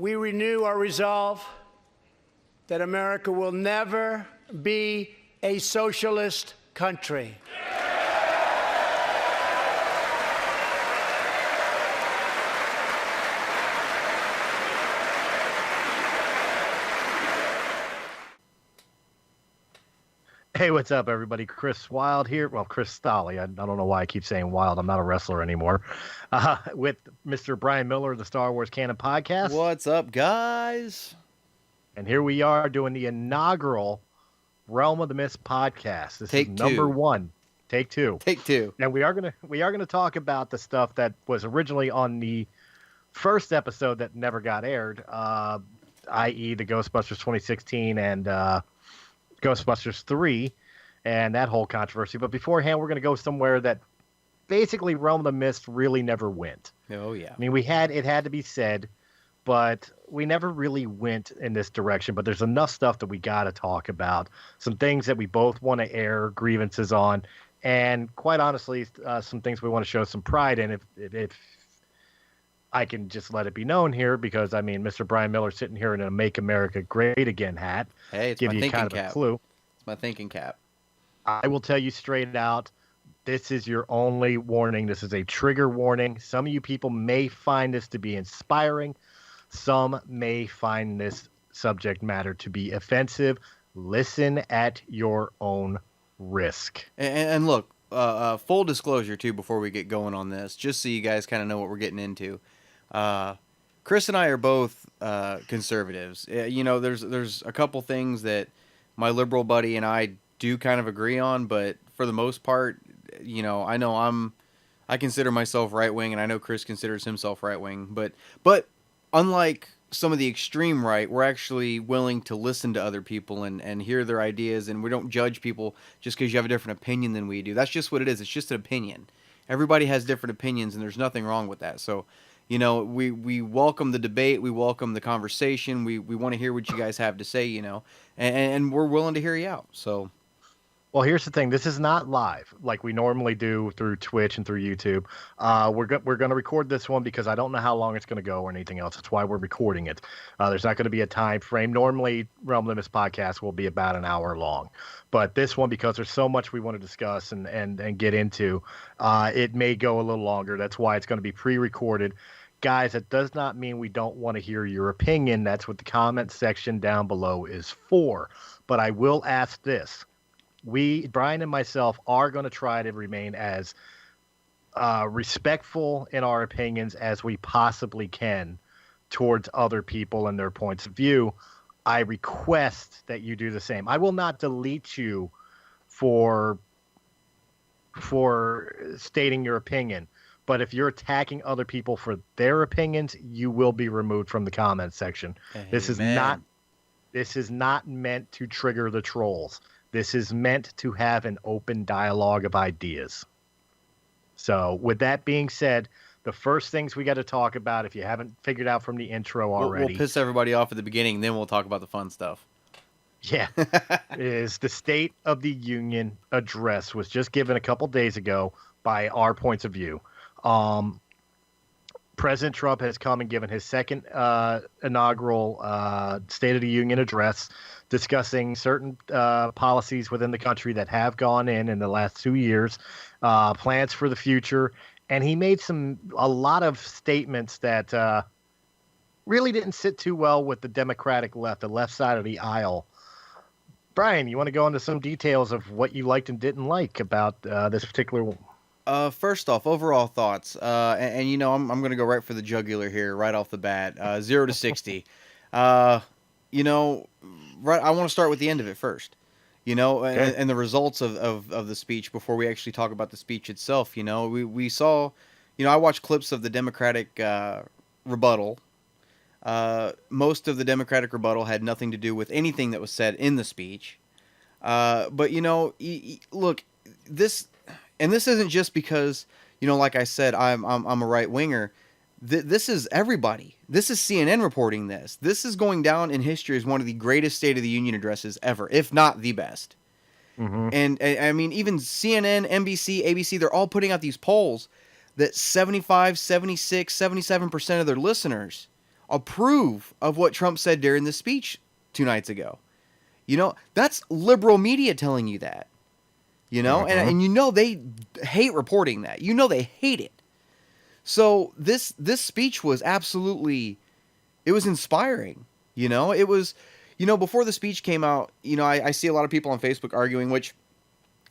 we renew our resolve that America will never be a socialist country. Hey, what's up, everybody? Chris Wild here. Well, Chris Stolle. I don't know why I keep saying Wild. I'm not a wrestler anymore. With Mr. Brian Miller of the Star Wars Canon Podcast. What's up, guys? And here we are doing the inaugural Realm of the Mist podcast. This Take is number two. 1. Take two. Take two. And we are gonna talk about the stuff that was originally on the first episode that never got aired, i.e. the Ghostbusters 2016 and Ghostbusters 3 and that whole controversy. But beforehand, we're going to go somewhere that basically Realm of the Mist really never went. Oh, yeah. I mean, it had to be said, but we never really went in this direction. But there's enough stuff that we got to talk about. Some things that we both want to air grievances on. And quite honestly, some things we want to show some pride in. If I can just let it be known here, because I mean, Mr. Brian Miller sitting here in a "Make America Great Again" hat. Hey, it's give my you thinking kind of cap. a clue. It's my thinking cap. I will tell you straight out, this is your only warning. This is a trigger warning. Some of you people may find this to be inspiring. Some may find this subject matter to be offensive. Listen at your own risk. And look, full disclosure, too, before we get going on this, just so you guys kind of know what we're getting into. Chris and I are both conservatives. You know, there's a couple things that my liberal buddy and I do kind of agree on, but for the most part, you know I consider myself right-wing, and I know Chris considers himself right-wing, but unlike some of the extreme right, we're actually willing to listen to other people and hear their ideas, and we don't judge people just because you have a different opinion than we do. That's just what it is. It's just an opinion. Everybody has different opinions, and there's nothing wrong with that. So, you know, we welcome the debate. We welcome the conversation. We want to hear what you guys have to say, you know, and we're willing to hear you out. So, well, here's the thing. This is not live like we normally do through Twitch and through YouTube. We're going to record this one because I don't know how long it's going to go or anything else. That's why we're recording it. There's not going to be a time frame. Normally, Realm Limits podcast will be about an hour long. But this one, because there's so much we want to discuss and get into, it may go a little longer. That's why it's going to be pre-recorded. Guys, that does not mean we don't want to hear your opinion. That's what the comment section down below is for. But I will ask this. Brian and myself, are going to try to remain as respectful in our opinions as we possibly can towards other people and their points of view. I request that you do the same. I will not delete you for stating your opinion. But if you're attacking other people for their opinions, you will be removed from the comment section. This is not meant to trigger the trolls. This is meant to have an open dialogue of ideas. So with that being said, the first things we got to talk about, if you haven't figured out from the intro already. We'll piss everybody off at the beginning, then we'll talk about the fun stuff. Yeah. Is the State of the Union address was just given a couple days ago by our points of view. President Trump has come and given his second inaugural State of the Union address discussing certain policies within the country that have gone in the last 2 years, plans for the future. And he made a lot of statements that really didn't sit too well with the Democratic left, the left side of the aisle. Brian, you want to go into some details of what you liked and didn't like about this particular one? First off, overall thoughts, and you know, I'm going to go right for the jugular here, right off the bat, 0 to 60. You know, right. I want to start with the end of it first. You know, Okay. and the results of the speech before we actually talk about the speech itself. You know, we saw, you know, I watched clips of the Democratic rebuttal. Most of the Democratic rebuttal had nothing to do with anything that was said in the speech. But you know, look, this isn't just because, you know, like I said, I'm a right winger. This is everybody. This is CNN reporting this. This is going down in history as one of the greatest State of the Union addresses ever, if not the best. Mm-hmm. And I mean, even CNN, NBC, ABC, they're all putting out these polls that 75, 76, 77% of their listeners approve of what Trump said during the speech 2 nights ago. You know, that's liberal media telling you that. You know, and you know they hate reporting that. You know they hate it. So this speech was absolutely, it was inspiring. You know, it was, you know, before the speech came out, you know, I see a lot of people on Facebook arguing, which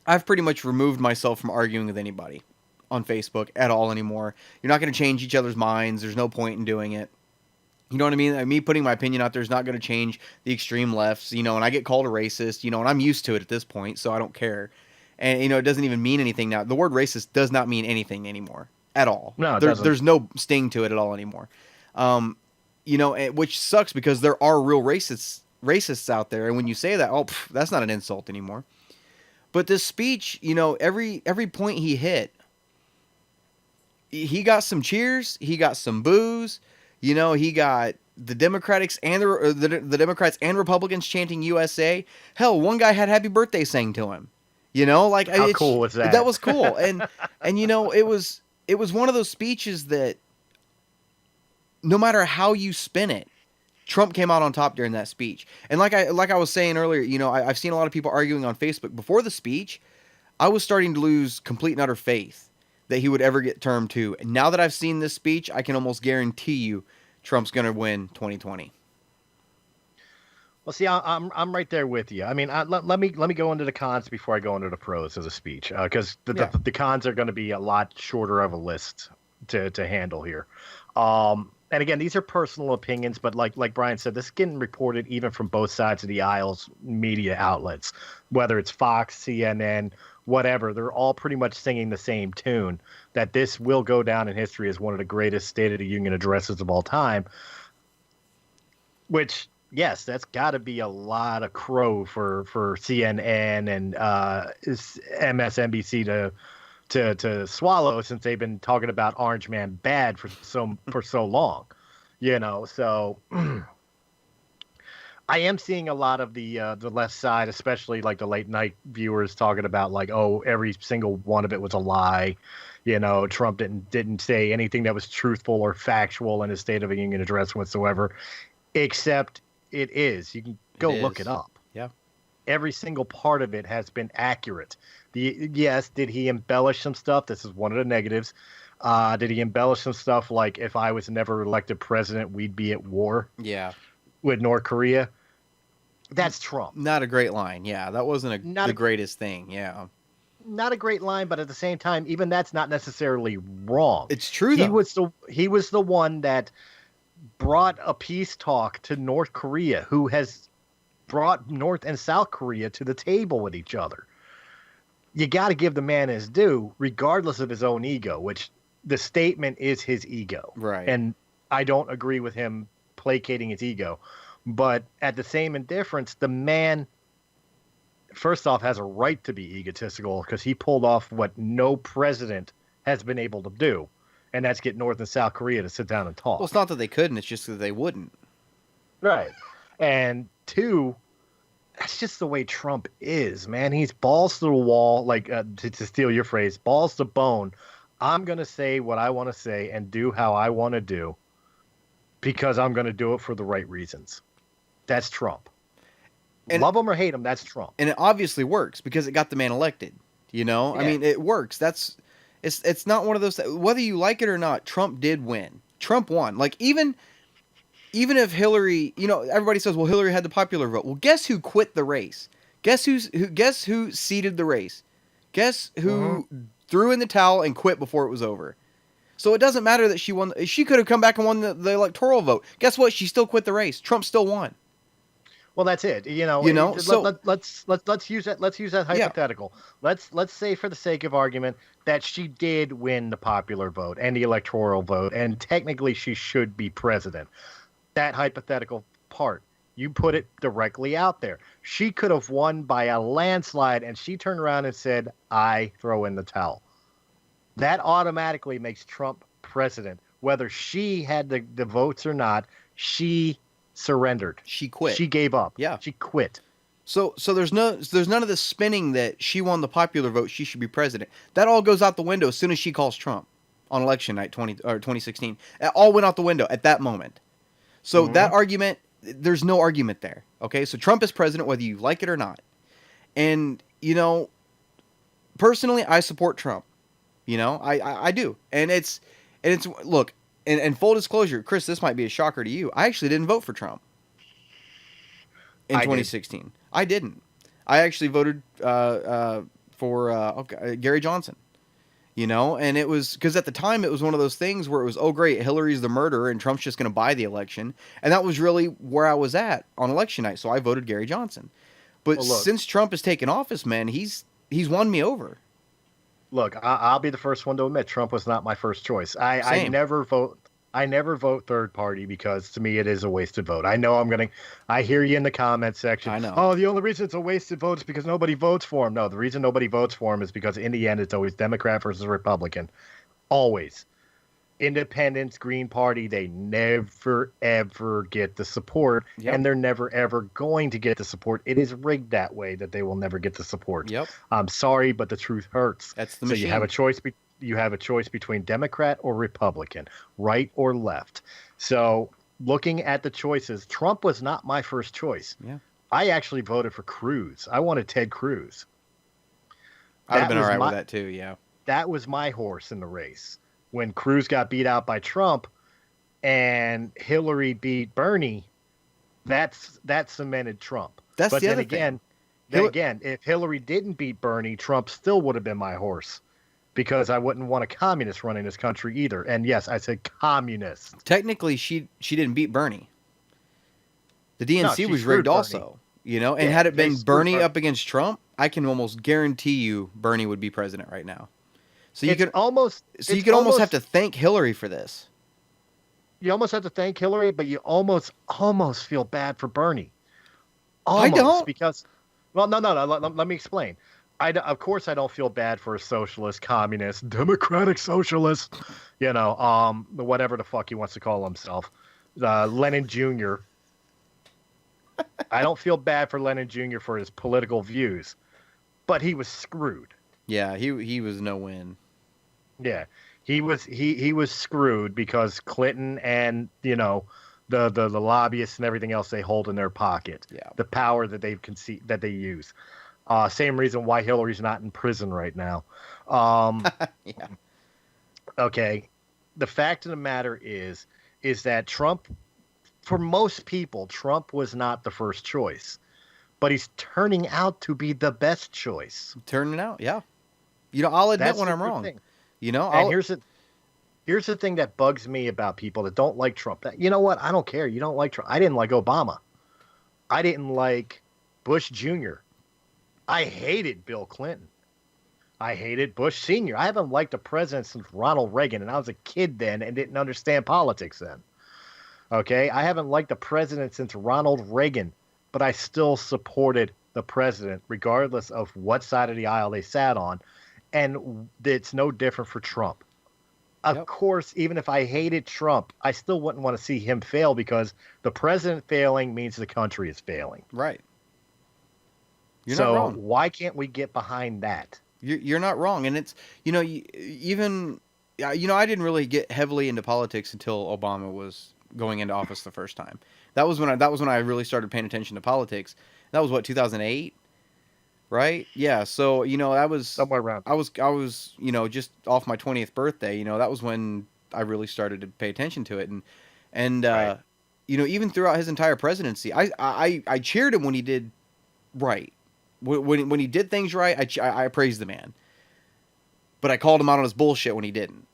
I've pretty much removed myself from arguing with anybody on Facebook at all anymore. You're not going to change each other's minds. There's no point in doing it. You know what I mean? Like, me putting my opinion out there is not going to change the extreme lefts, you know, and I get called a racist, you know, and I'm used to it at this point, so I don't care. And, you know, it doesn't even mean anything now. The word racist does not mean anything anymore at all. No, it doesn't. There's no sting to it at all anymore. You know, which sucks because there are real racists out there. And when you say that, that's not an insult anymore. But this speech, you know, every point he hit, he got some cheers, he got some boos, you know, he got the Democrats and the Democrats and Republicans chanting USA. Hell, one guy had happy birthday sang to him. You know, like, how cool was that? That was cool. And you know, it was one of those speeches that no matter how you spin it, Trump came out on top during that speech. And like I was saying earlier, you know, I've seen a lot of people arguing on Facebook before the speech. I was starting to lose complete and utter faith that he would ever get term 2. And now that I've seen this speech, I can almost guarantee you Trump's going to win 2020. Well, see, I'm right there with you. I mean, let me go into the cons before I go into the pros of the speech, because the cons are going to be a lot shorter of a list to handle here. And again, these are personal opinions, but like Brian said, this is getting reported even from both sides of the aisle's media outlets, whether it's Fox, CNN, whatever. They're all pretty much singing the same tune, that this will go down in history as one of the greatest State of the Union addresses of all time, which... yes, that's got to be a lot of crow for CNN and MSNBC to swallow, since they've been talking about Orange Man bad for so long, you know. So I am seeing a lot of the left side, especially like the late night viewers, talking about like, oh, every single one of it was a lie. You know, Trump didn't say anything that was truthful or factual in his State of the Union address whatsoever, except it is. You can go look it up. Yeah. Every single part of it has been accurate. Yes, did he embellish some stuff? This is one of the negatives. Did he embellish some stuff like, if I was never elected president, we'd be at war? Yeah. With North Korea? That's Trump. Not a great line. Yeah, that wasn't the greatest thing. Yeah. Not a great line, but at the same time, even that's not necessarily wrong. It's true, though. He was the one that brought a peace talk to North Korea, who has brought North and South Korea to the table with each other. You got to give the man his due, regardless of his own ego, which the statement is his ego. Right. And I don't agree with him placating his ego. But at the same indifference, the man, first off, has a right to be egotistical, because he pulled off what no president has been able to do. And that's get North and South Korea to sit down and talk. Well, it's not that they couldn't. It's just that they wouldn't. Right. And two, that's just the way Trump is, man. He's balls to the wall, like to steal your phrase, balls to bone. I'm going to say what I want to say and do how I want to do, because I'm going to do it for the right reasons. That's Trump. And love him or hate him, that's Trump. And it obviously works, because it got the man elected. You know? Yeah. I mean, it works. It's not one of those, whether you like it or not, Trump did win. Trump won. Like, even if Hillary, you know, everybody says, well, Hillary had the popular vote. Well, guess who quit the race? Guess who seeded the race? Guess who threw in the towel and quit before it was over? So it doesn't matter that she won. She could have come back and won the electoral vote. Guess what? She still quit the race. Trump still won. Well, that's it. You know. So let's use that. Let's use that hypothetical. Yeah. Let's say, for the sake of argument, that she did win the popular vote and the electoral vote, and technically she should be president. That hypothetical part, you put it directly out there. She could have won by a landslide, and she turned around and said, "I throw in the towel." That automatically makes Trump president, whether she had the votes or not. She surrendered. She quit. She gave up. Yeah. She quit. So there's none of this spinning that she won the popular vote, she should be president. That all goes out the window as soon as she calls Trump on election night 2016. It all went out the window at that moment. So that argument, there's no argument there. Okay, so Trump is president whether you like it or not. And, you know, personally, I support Trump. You know, I do. And it's look, and full disclosure, Chris, this might be a shocker to you. I actually didn't vote for Trump in 2016. I didn't. I actually voted for Gary Johnson. You know, and it was because at the time it was one of those things where it was, oh, great, Hillary's the murderer and Trump's just going to buy the election. And that was really where I was at on election night. So I voted Gary Johnson. But since Trump has taken office, man, he's won me over. Look, I'll be the first one to admit Trump was not my first choice. I never vote. I never vote third party because to me it is a wasted vote. I know I hear you in the comments section. I know. Oh, the only reason it's a wasted vote is because nobody votes for him. No, the reason nobody votes for him is because in the end it's always Democrat versus Republican. Always. Independents, Green Party, they never, ever get the support. Yep. And they're never, ever going to get the support. It is rigged that way that they will never get the support. Yep. I'm sorry, but the truth hurts. That's the machine. So you have a choice between Democrat or Republican, right or left. So looking at the choices, Trump was not my first choice. Yeah. I actually voted for Cruz. I wanted Ted Cruz. I'd have been all right with that too, yeah. That was my horse in the race. When Cruz got beat out by Trump and Hillary beat Bernie, that cemented Trump. That's but the then other again, thing. Then again, if Hillary didn't beat Bernie, Trump still would have been my horse because I wouldn't want a communist running this country either. And yes, I said communist. Technically, she didn't beat Bernie. The DNC was rigged also, you know. And had it been Bernie up against Trump, I can almost guarantee you Bernie would be president right now. So you could almost have to thank Hillary for this. You almost have to thank Hillary, but you almost feel bad for Bernie. Almost, I don't because, well, no. Let me explain. Of course, I don't feel bad for a socialist, communist, democratic socialist. You know, whatever the fuck he wants to call himself, Lenin Jr. I don't feel bad for Lenin Jr. for his political views, but he was screwed. Yeah, he was no win. Yeah, he was screwed because Clinton and, you know, the lobbyists and everything else they hold in their pocket. Yeah. The power that they use. Same reason why Hillary's not in prison right now. Yeah. Okay. The fact of the matter is that Trump, for most people, Trump was not the first choice, but he's turning out to be the best choice. Turning out, yeah. You know, I'll admit when I'm wrong. Thing. You know, and here's the thing that bugs me about people that don't like Trump. You know what? I don't care. You don't like Trump. I didn't like Obama. I didn't like Bush Jr. I hated Bill Clinton. I hated Bush Sr. I haven't liked a president since Ronald Reagan, and I was a kid then and didn't understand politics then. Okay? I haven't liked the president since Ronald Reagan, but I still supported the president regardless of what side of the aisle they sat on. And it's no different for Trump. Of course, even if I hated Trump, I still wouldn't want to see him fail because the president failing means the country is failing. Right. You're not wrong. So why can't we get behind that? You're not wrong. And it's, you know, even, you know, I didn't really get heavily into politics until Obama was going into office the first time. That was when I really started paying attention to politics. That was what, 2008? Right? Yeah. So, you know, that was somewhere around. I was, you know, just off my 20th birthday, you know, that was when I really started to pay attention to it. And right. You know, even throughout his entire presidency, I cheered him when he did right. When he did things right, I praised the man. But I called him out on his bullshit when he didn't.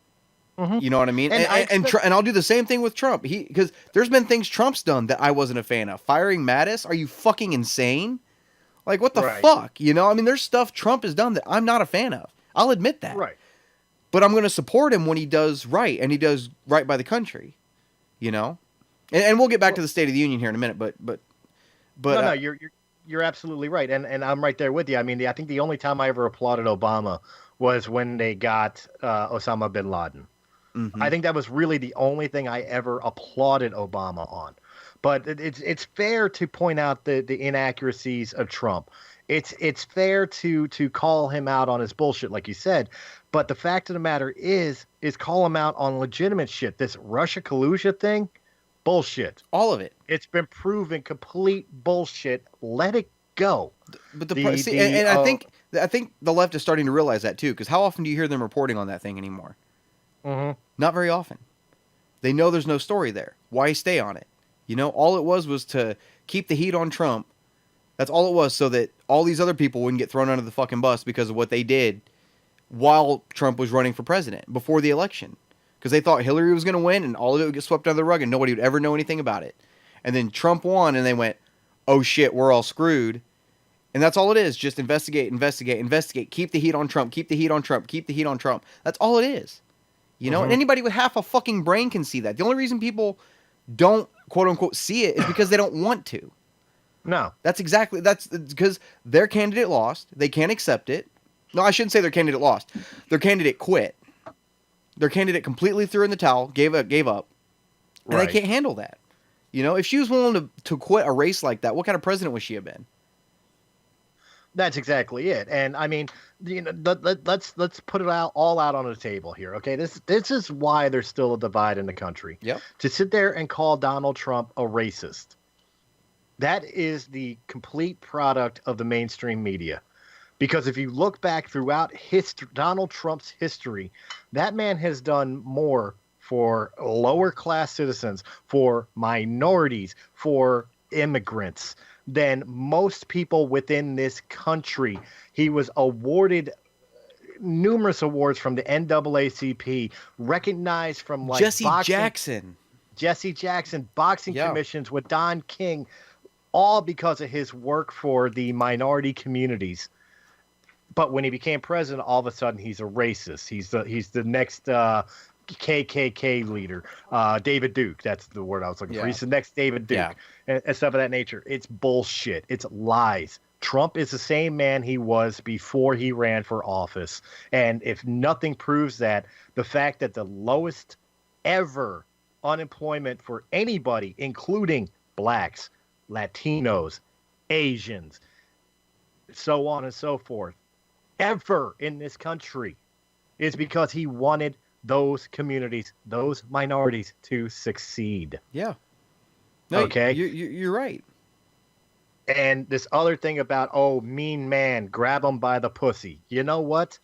Mm-hmm. You know what I mean? And I'll do the same thing with Trump. Because there's been things Trump's done that I wasn't a fan of. Firing Mattis? Are you fucking insane? Like, what the fuck? You know, I mean, there's stuff Trump has done that I'm not a fan of. I'll admit that. Right. But I'm going to support him when he does right, and he does right by the country. You know? And we'll get back to the State of the Union here in a minute, but no, you're absolutely right. And I'm right there with you. I mean, I think the only time I ever applauded Obama was when they got Osama bin Laden. Mm-hmm. I think that was really the only thing I ever applauded Obama on. But it's fair to point out the inaccuracies of Trump. It's fair to call him out on his bullshit, like you said. But the fact of the matter is call him out on legitimate shit. This Russia collusion thing, Bullshit. All of it. It's been proven complete bullshit. Let it go. But I think the left is starting to realize that too, because how often do you hear them reporting on that thing anymore? Mm-hmm. Not very often. They know there's no story there. Why stay on it? You know, all it was to keep the heat on Trump. That's all it was, so that all these other people wouldn't get thrown under the fucking bus because of what they did while Trump was running for president before the election. Because they thought Hillary was going to win and all of it would get swept under the rug and nobody would ever know anything about it. And then Trump won and they went, oh shit, we're all screwed. And that's all it is. Just investigate. Keep the heat on Trump. Keep the heat on Trump. That's all it is. You know, and anybody with half a fucking brain can see that. The only reason people don't, quote unquote, see it is because they don't want to. No. That's because their candidate lost. They can't accept it. No, I shouldn't say their candidate lost. Their candidate quit. Their candidate completely threw in the towel, gave up, and they can't handle that. You know, if she was willing to quit a race like that, what kind of president would she have been? That's exactly it. And I mean, you know, let's put it all out on the table here. Okay, this is why there's still a divide in the country. Yep. To sit there and call Donald Trump a racist, that is the complete product of the mainstream media. Because if you look back throughout Donald Trump's history, that man has done more for lower class citizens, for minorities, for immigrants than most people within this country. He was awarded numerous awards from the NAACP, recognized from like Jesse Jackson, boxing commissions with Don King, all because of his work for the minority communities. But when he became president, all of a sudden he's a racist. He's the next KKK leader, David Duke. That's the word I was looking for. He's the next David Duke, and stuff of that nature. It's bullshit. It's lies. Trump is the same man he was before he ran for office. And if nothing proves that, the fact that the lowest ever unemployment for anybody, including blacks, Latinos, Asians, so on and so forth, ever in this country, is because he wanted those communities, those minorities to succeed. Yeah. No, okay. You're right. And this other thing about, oh, mean man, grab him by the pussy. You know what?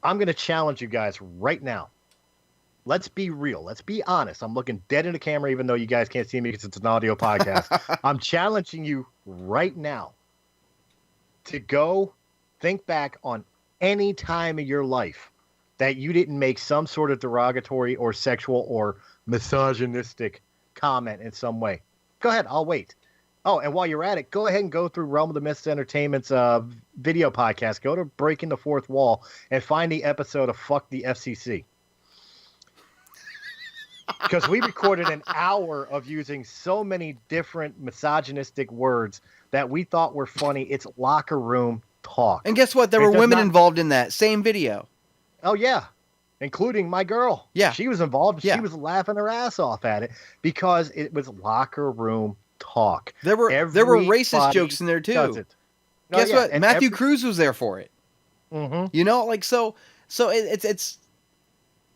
I'm going to challenge you guys right now. Let's be real. Let's be honest. I'm looking dead in the camera, even though you guys can't see me because it's an audio podcast. I'm challenging you right now to go think back on any time in your life that you didn't make some sort of derogatory or sexual or misogynistic comment in some way. Go ahead. I'll wait. Oh, and while you're at it, go ahead and go through Realm of the Myths Entertainment's video podcast. Go to Breaking the Fourth Wall and find the episode of Fuck the FCC. Because we recorded an hour of using so many different misogynistic words that we thought were funny. It's locker room talk. And guess what? There were women involved in that same video. Oh, yeah. Including my girl. Yeah. She was involved. Yeah. She was laughing her ass off at it because it was locker room talk. There were racist jokes in there too. Guess what? And Matthew Cruz was there for it. Mm-hmm. You know, like so it's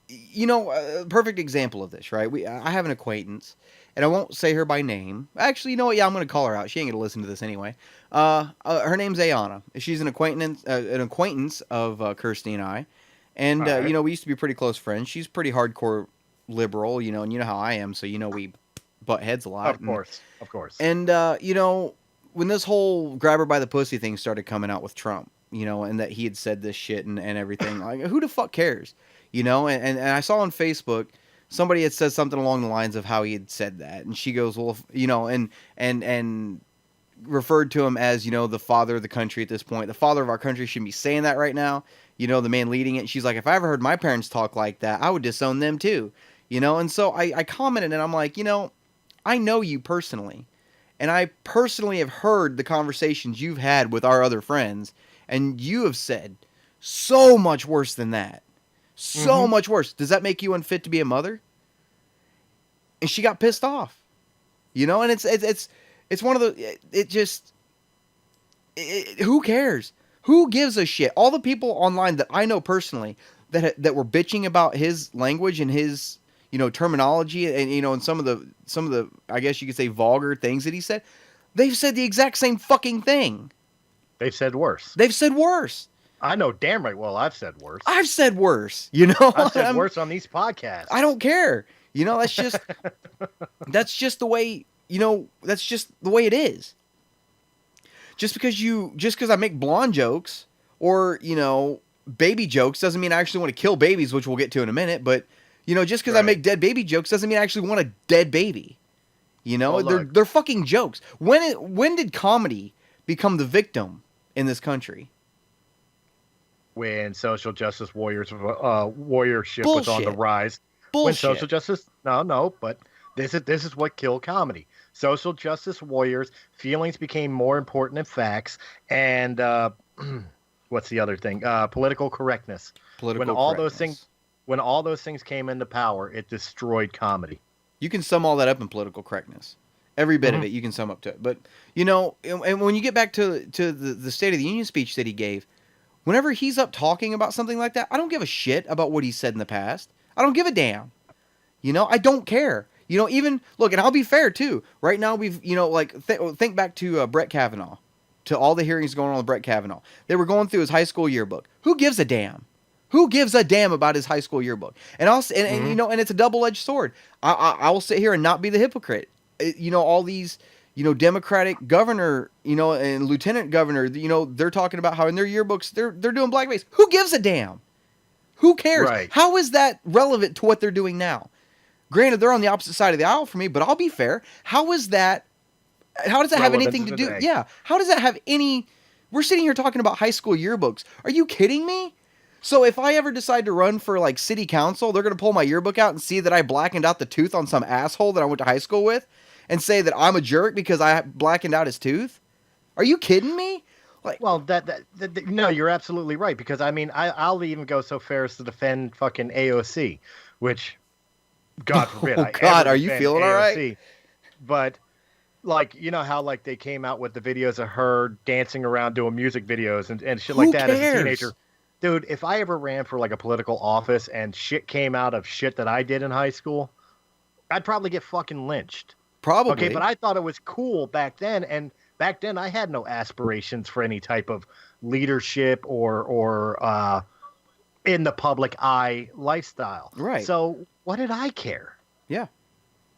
you know, a perfect example of this, right? I have an acquaintance, and I won't say her by name. Actually, you know what? Yeah, I'm going to call her out. She ain't going to listen to this anyway. Her name's Ayana. She's an acquaintance of Kirsty and I, and right. You know, we used to be pretty close friends. She's pretty hardcore liberal, you know, and you know how I am, so you know we butt heads a lot. Of course. And you know, when this whole grab her by the pussy thing started coming out with Trump, you know, and that he had said this shit and everything, like, who the fuck cares? You know, and I saw on Facebook somebody had said something along the lines of how he had said that, and she goes, well, you know, and referred to him as, you know, the father of the country at this point. The father of our country shouldn't be saying that right now. You know, the man leading it. She's like, if I ever heard my parents talk like that, I would disown them too. You know, and so I commented, and I'm like, you know, I know you personally, and I personally have heard the conversations you've had with our other friends, and you have said so much worse than that. So much worse. Does that make you unfit to be a mother? And she got pissed off, you know. And it's one of the. Who cares? Who gives a shit? All the people online that I know personally that were bitching about his language and his terminology and and some of the I guess you could say vulgar things that he said, they've said the exact same fucking thing. They've said worse. They've said worse. I know damn right well I've said worse. I've said worse. I've said worse on these podcasts. I don't care. That's just that's the way it is. Just because I make blonde jokes or baby jokes doesn't mean I actually want to kill babies, which we'll get to in a minute. But just because I make dead baby jokes doesn't mean I actually want a dead baby. They're fucking jokes. When did comedy become the victim in this country? When social justice warriorship was on the Bullshit. rise. Bullshit. When social justice, but this is what killed comedy. Social justice warriors, feelings became more important than facts, and what's the other thing? Political correctness. When all those things came into power, it destroyed comedy. You can sum all that up in political correctness. Every bit of it you can sum up to it. But and when you get back to the State of the Union speech that he gave, whenever he's up talking about something like that, I don't give a shit about what he said in the past. I don't give a damn. I don't care. Even look, and I'll be fair too. Right now, we've think back to Brett Kavanaugh, to all the hearings going on with Brett Kavanaugh. They were going through his high school yearbook. Who gives a damn? Who gives a damn about his high school yearbook? And and it's a double-edged sword. I will sit here and not be the hypocrite. All these Democratic governor, and lieutenant governor, they're talking about how in their yearbooks they're doing blackface. Who gives a damn? Who cares? Right. How is that relevant to what they're doing now? Granted, they're on the opposite side of the aisle for me, but I'll be fair. How does that have anything to do? Yeah. How does that have any? We're sitting here talking about high school yearbooks. Are you kidding me? So if I ever decide to run for city council, they're going to pull my yearbook out and see that I blackened out the tooth on some asshole that I went to high school with and say that I'm a jerk because I blackened out his tooth? Are you kidding me? Well, no, you're absolutely right, because I'll even go so far as to defend fucking AOC, which, God forbid. Oh God, are you feeling all right? But how they came out with the videos of her dancing around doing music videos and shit like that as a teenager. Dude, if I ever ran for a political office and shit came out of shit that I did in high school, I'd probably get fucking lynched. Probably. Okay, but I thought it was cool back then, and back then I had no aspirations for any type of leadership or in the public eye lifestyle. Right. So what did I care? Yeah.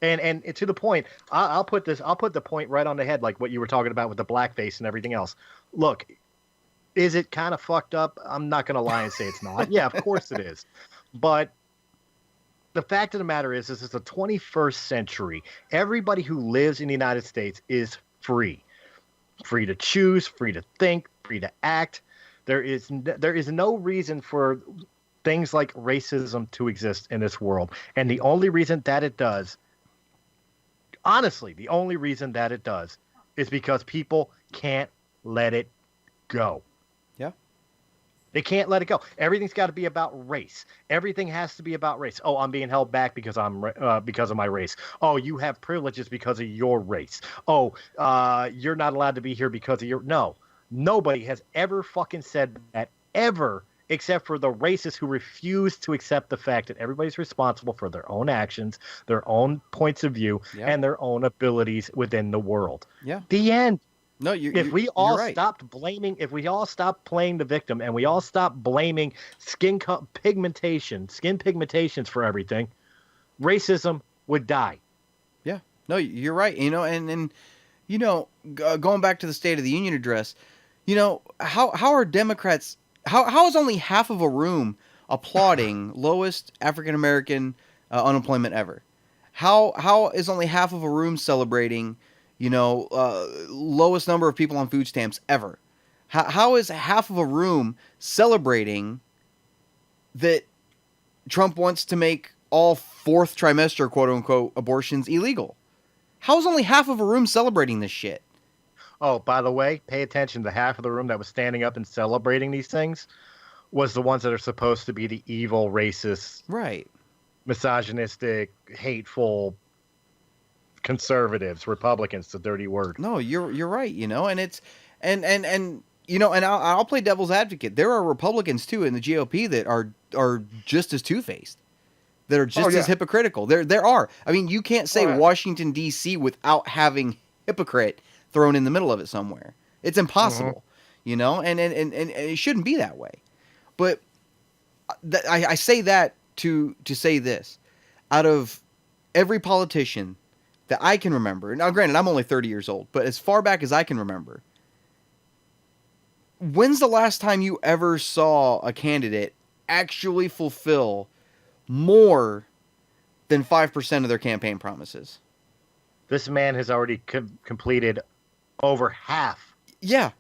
And to the point, I'll put the point right on the head, like what you were talking about with the blackface and everything else. Look, is it kind of fucked up? I'm not going to lie and say it's not. Yeah, of course it is. But the fact of the matter is it's the 21st century. Everybody who lives in the United States is free. Free to choose, free to think, free to act. There is no reason for things like racism to exist in this world. And the only reason that it does, honestly, the only reason that it does is because people can't let it go. Yeah. They can't let it go. Everything's got to be about race. Everything has to be about race. Oh, I'm being held back because of my race. Oh, you have privileges because of your race. Oh, you're not allowed to be here because of your... No, nobody has ever fucking said that ever, except for the racists who refuse to accept the fact that everybody's responsible for their own actions, their own points of view, and their own abilities within the world. Yeah. The end. No, if we all stopped playing the victim, and we all stopped blaming skin pigmentations for everything, racism would die. Yeah. No, you're right. And going back to the State of the Union address, how are Democrats? How is only half of a room applauding lowest African American unemployment ever? How is only half of a room celebrating? Lowest number of people on food stamps ever. How is half of a room celebrating that Trump wants to make all fourth trimester, quote unquote, abortions illegal? How is only half of a room celebrating this shit? Oh, by the way, pay attention. The half of the room that was standing up and celebrating these things was the ones that are supposed to be the evil, racist, right, misogynistic, hateful conservatives, Republicans, the dirty word. No, you're right, and it's and I'll play devil's advocate. There are Republicans too in the GOP that are just as two-faced. that are just as hypocritical. There are. I mean, you can't say Washington, D.C. without having hypocrite thrown in the middle of it somewhere. It's impossible, you know, and it shouldn't be that way. But I say that to say this. Out of every politician that I can remember, now granted, I'm only 30 years old, but as far back as I can remember, when's the last time you ever saw a candidate actually fulfill more than 5% of their campaign promises? This man has already completed over half. Yeah.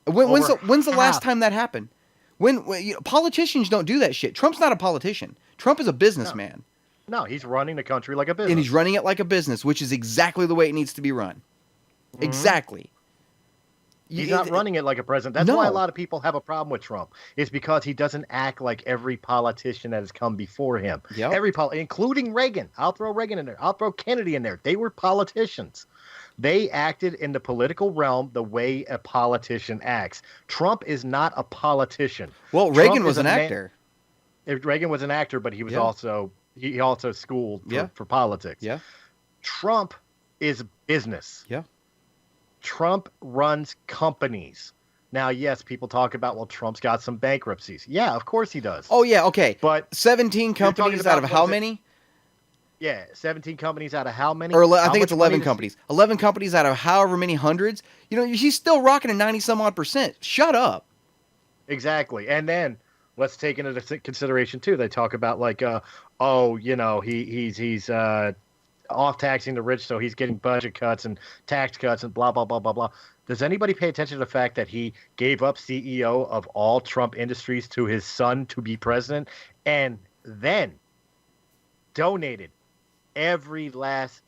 When's the last time that happened? When you know, politicians don't do that shit. Trump's not a politician. Trump is a businessman. No, he's running the country like a business. And he's running it like a business, which is exactly the way it needs to be run. Mm-hmm. Exactly. He's not running it like a president. That's why a lot of people have a problem with Trump. It's because he doesn't act like every politician that has come before him. Yep. Including Reagan. I'll throw Reagan in there. I'll throw Kennedy in there. They were politicians. They acted in the political realm the way a politician acts. Trump is not a politician. Well, Reagan was an actor. Reagan was an actor, but he was also schooled for politics. Yeah. Trump is business. Yeah. Trump runs companies. Now, yes, people talk about, well, Trump's got some bankruptcies. Yeah, of course he does. Oh, yeah, okay. But 17 companies out of how many? Yeah, 17 companies out of how many? Or I think it's 11 companies. 11 companies out of however many hundreds. You know, he's still rocking a 90-some-odd%. Shut up. Exactly. And then let's take into consideration, too. They talk about, like, he's off taxing the rich, so he's getting budget cuts and tax cuts and blah, blah, blah, blah, blah. Does anybody pay attention to the fact that he gave up CEO of all Trump Industries to his son to be president and then donated every last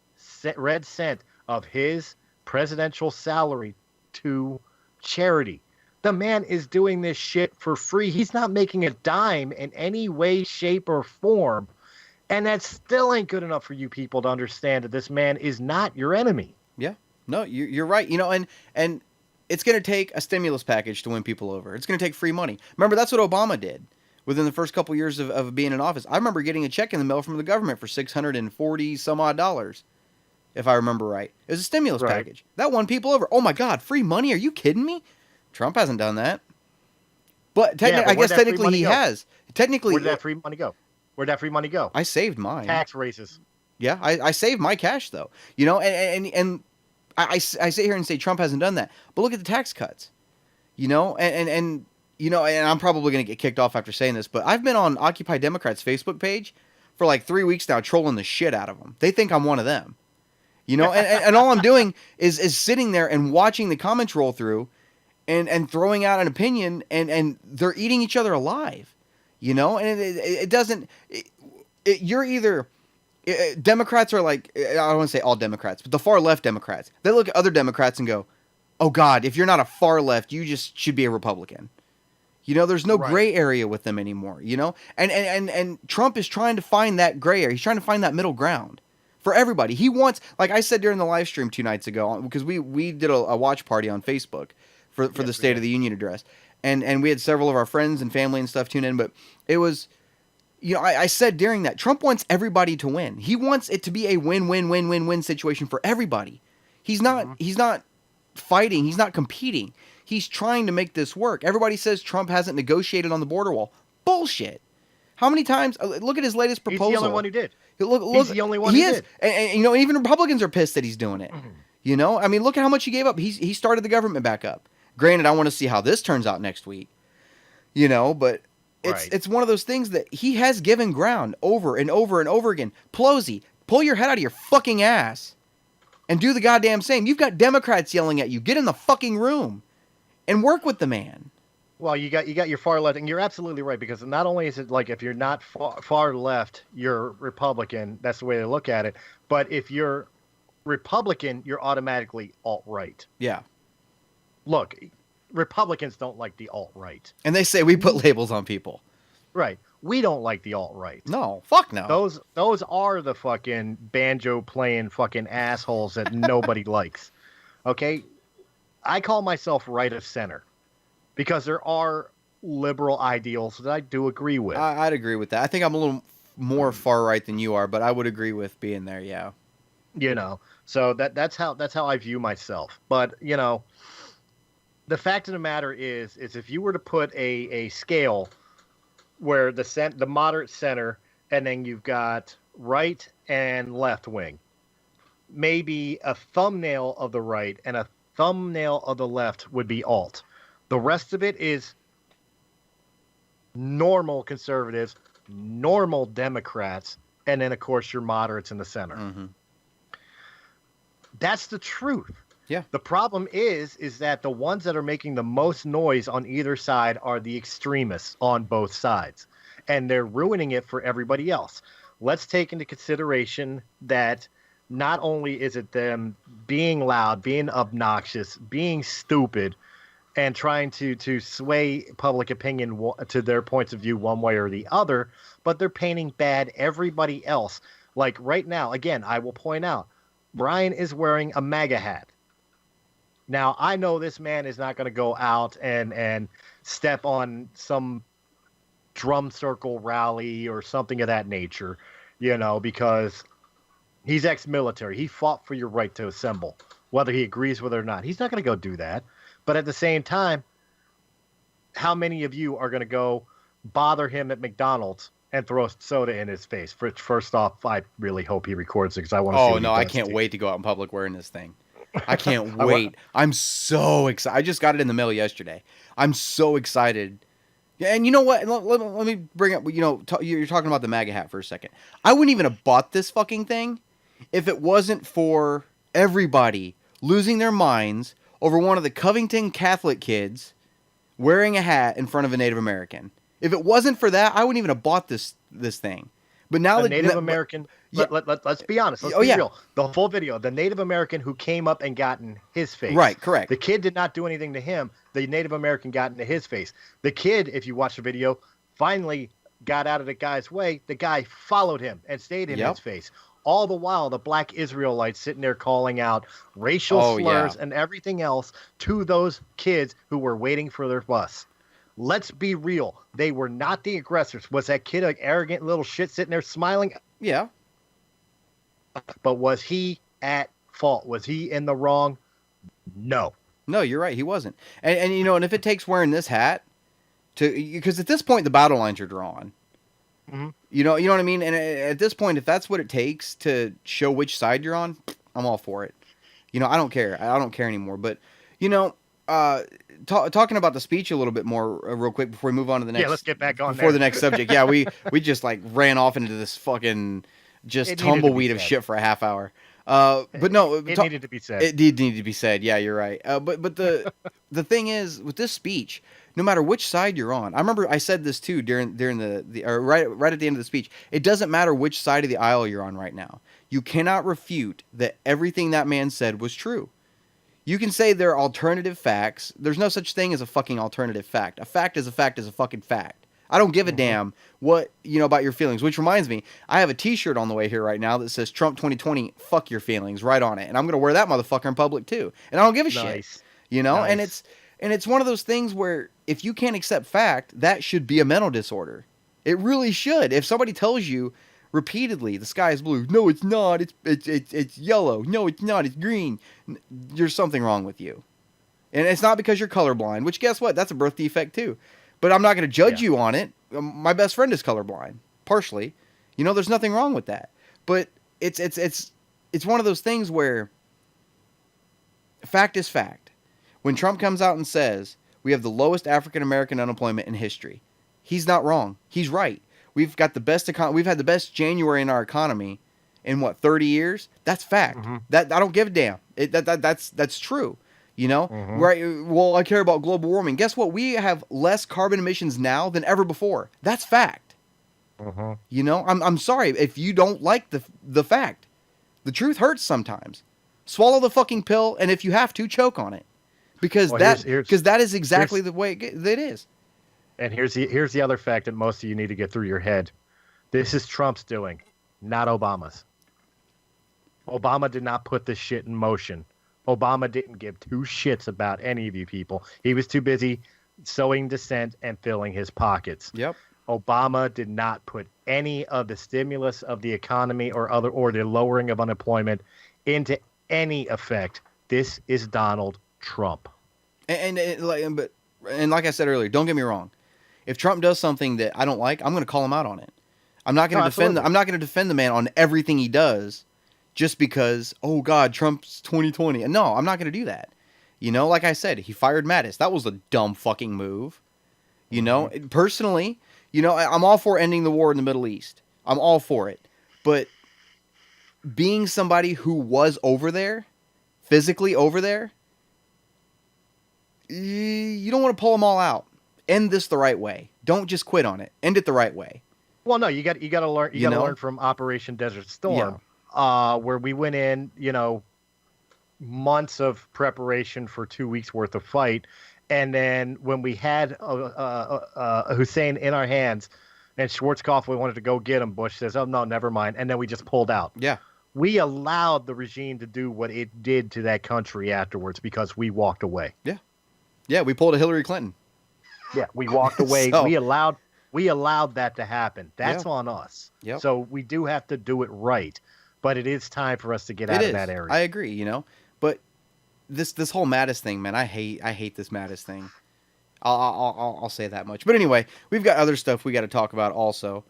red cent of his presidential salary to charity? The man is doing this shit for free. He's not making a dime in any way, shape, or form. And that still ain't good enough for you people to understand that this man is not your enemy. Yeah. No, you're right. You know, and it's going to take a stimulus package to win people over. It's going to take free money. Remember, that's what Obama did within the first couple years of being in office. I remember getting a check in the mail from the government for $640 some odd, if I remember right. It was a stimulus package. That won people over. Oh, my God, free money? Are you kidding me? Trump hasn't done that. But, I guess technically he has. Technically, where did that free money go? Where'd that free money go? I saved mine. Tax raises. Yeah, I saved my cash, though. You know, and I sit here and say Trump hasn't done that. But look at the tax cuts. You know, and you know, and I'm probably going to get kicked off after saying this, but I've been on Occupy Democrats' Facebook page for like 3 weeks now, trolling the shit out of them. They think I'm one of them. You know, and all I'm doing is sitting there and watching the comments roll through and throwing out an opinion, and they're eating each other alive. You know, and it doesn't. You're either Democrats are like, I don't want to say all Democrats, but the far left Democrats. They look at other Democrats and go, "Oh God, if you're not a far left, you just should be a Republican." You know, there's no gray area with them anymore. You know, and Trump is trying to find that gray area. He's trying to find that middle ground for everybody. He wants, like I said during the live stream 2 nights ago, because we did a watch party on Facebook for the State of the Union address. And we had several of our friends and family and stuff tune in, but it was, you know, I said during that, Trump wants everybody to win. He wants it to be a win-win-win-win-win situation for everybody. He's not fighting. He's not competing. He's trying to make this work. Everybody says Trump hasn't negotiated on the border wall. Bullshit. How many times? Look at his latest proposal. He's the only one who did. He's the only one who did. And you know, even Republicans are pissed that he's doing it. Mm-hmm. You know, I mean, look at how much he gave up. He started the government back up. Granted, I want to see how this turns out next week, you know, but it's one of those things that he has given ground over and over and over again. Pelosi, pull your head out of your fucking ass and do the goddamn same. You've got Democrats yelling at you. Get in the fucking room and work with the man. Well, you got your far left, and you're absolutely right, because not only is it like if you're not far left, you're Republican. That's the way they look at it. But if you're Republican, you're automatically alt-right. Yeah. Look, Republicans don't like the alt-right. And they say we put labels on people. Right. We don't like the alt-right. No. Fuck no. Those are the fucking banjo-playing fucking assholes that nobody likes. Okay? I call myself right of center because there are liberal ideals that I do agree with. I'd agree with that. I think I'm a little more far right than you are, but I would agree with being there. Yeah. You know, so that's how I view myself. But you know, the fact of the matter is if you were to put a scale where the moderate center, and then you've got right and left wing, maybe a thumbnail of the right and a thumbnail of the left would be alt. The rest of it is normal conservatives, normal Democrats, and then of course your moderates in the center. Mm-hmm. That's the truth. Yeah. The problem is that the ones that are making the most noise on either side are the extremists on both sides, and they're ruining it for everybody else. Let's take into consideration that not only is it them being loud, being obnoxious, being stupid, and trying to sway public opinion to their points of view one way or the other, but they're painting bad everybody else. Like right now, again, I will point out, Brian is wearing a MAGA hat. Now, I know this man is not going to go out and step on some drum circle rally or something of that nature, you know, because he's ex-military. He fought for your right to assemble, whether he agrees with it or not. He's not going to go do that. But at the same time, how many of you are going to go bother him at McDonald's and throw soda in his face? First off, I really hope he records it because I want to see. Oh, no, I can't wait to go out in public wearing this thing. I can't wait. I'm so excited. I just got it in the mail yesterday. I'm so excited. And you know what? Let me bring up, you know, you're talking about the MAGA hat for a second. I wouldn't even have bought this fucking thing if it wasn't for everybody losing their minds over one of the Covington Catholic kids wearing a hat in front of a Native American. If it wasn't for that, I wouldn't even have bought this thing. But now the Native American, let's be honest. Let's be real. The full video, the Native American who came up and got in his face. Right, correct. The kid did not do anything to him. The Native American got into his face. The kid, if you watch the video, finally got out of the guy's way. The guy followed him and stayed in his face. All the while, the black Israelites sitting there calling out racial slurs and everything else to those kids who were waiting for their bus. Let's be real. They were not the aggressors. Was that kid an arrogant little shit sitting there smiling? Yeah. But was he at fault? Was he in the wrong? No. No, you're right. He wasn't. And you know, and if it takes wearing this hat because at this point the battle lines are drawn. Mm-hmm. You know what I mean? And at this point, if that's what it takes to show which side you're on, I'm all for it. You know, I don't care. I don't care anymore. But, you know, talking about the speech a little bit more real quick before we move on to the next. Yeah, let's get back on before the next subject. Yeah, we just like ran off into this fucking just tumbleweed of shit for a half hour. But no, it needed to be said. It did need to be said. Yeah, you're right. But the thing is with this speech, no matter which side you're on, I remember I said this too during the or right at the end of the speech. It doesn't matter which side of the aisle you're on right now. You cannot refute that everything that man said was true. You can say there are alternative facts. There's no such thing as a fucking alternative fact. A fact is a fact is a fucking fact. I don't give a damn what, you know, about your feelings, which reminds me, I have a t-shirt on the way here right now that says Trump 2020, fuck your feelings right on it. And I'm going to wear that motherfucker in public too. And I don't give a shit, you know, and it's one of those things where if you can't accept fact, that should be a mental disorder. It really should. If somebody tells you repeatedly, the sky is blue, no, it's not. It's yellow. No, it's not. It's green. There's something wrong with you. And it's not because you're colorblind, which guess what? That's a birth defect too. But I'm not going to judge you on it. My best friend is colorblind, partially. You know, there's nothing wrong with that. But it's one of those things where fact is fact. When Trump comes out and says we have the lowest African American unemployment in history, he's not wrong. He's right. We've got the best we've had the best January in our economy in what 30 years. That's fact. Mm-hmm. That I don't give a damn. That's true. You know, right? Well, I care about global warming. Guess what? We have less carbon emissions now than ever before. That's fact. You know, I'm sorry if you don't like the fact. The truth hurts sometimes. Swallow the fucking pill, and if you have to, choke on it, because that is exactly the way it is. And here's the other fact that most of you need to get through your head. This is Trump's doing, not Obama's. Obama did not put this shit in motion. Obama didn't give two shits about any of you people. He was too busy sowing dissent and filling his pockets. Yep. Obama did not put any of the stimulus of the economy or the lowering of unemployment into any effect. This is Donald Trump. And like I said earlier, don't get me wrong. If Trump does something that I don't like, I'm going to call him out on it. I'm not going to defend. I'm not going to defend the man on everything he does, just because, oh God, Trump's 2020. And no, I'm not going to do that. You know, like I said, he fired Mattis. That was a dumb fucking move. You know, personally, you know, I'm all for ending the war in the Middle East. I'm all for it. But being somebody who was over there, physically over there, you don't want to pull them all out. End this the right way. Don't just quit on it. End it the right way. Well, no, you got to learn. You got to learn from Operation Desert Storm, where we went in, you know, months of preparation for 2 weeks worth of fight. And then when we had Hussein in our hands and Schwarzkopf, we wanted to go get him, Bush says, oh, no, never mind. And then we just pulled out. Yeah. We allowed the regime to do what it did to that country afterwards because we walked away. Yeah. Yeah, we pulled a Hillary Clinton. Yeah, we walked away. So, we allowed that to happen. That's on us. Yep. So we do have to do it right. But it is time for us to get out of that area. I agree, you know. But this whole Mattis thing, man, I hate this Mattis thing. I'll say that much. But anyway, we've got other stuff we got to talk about also.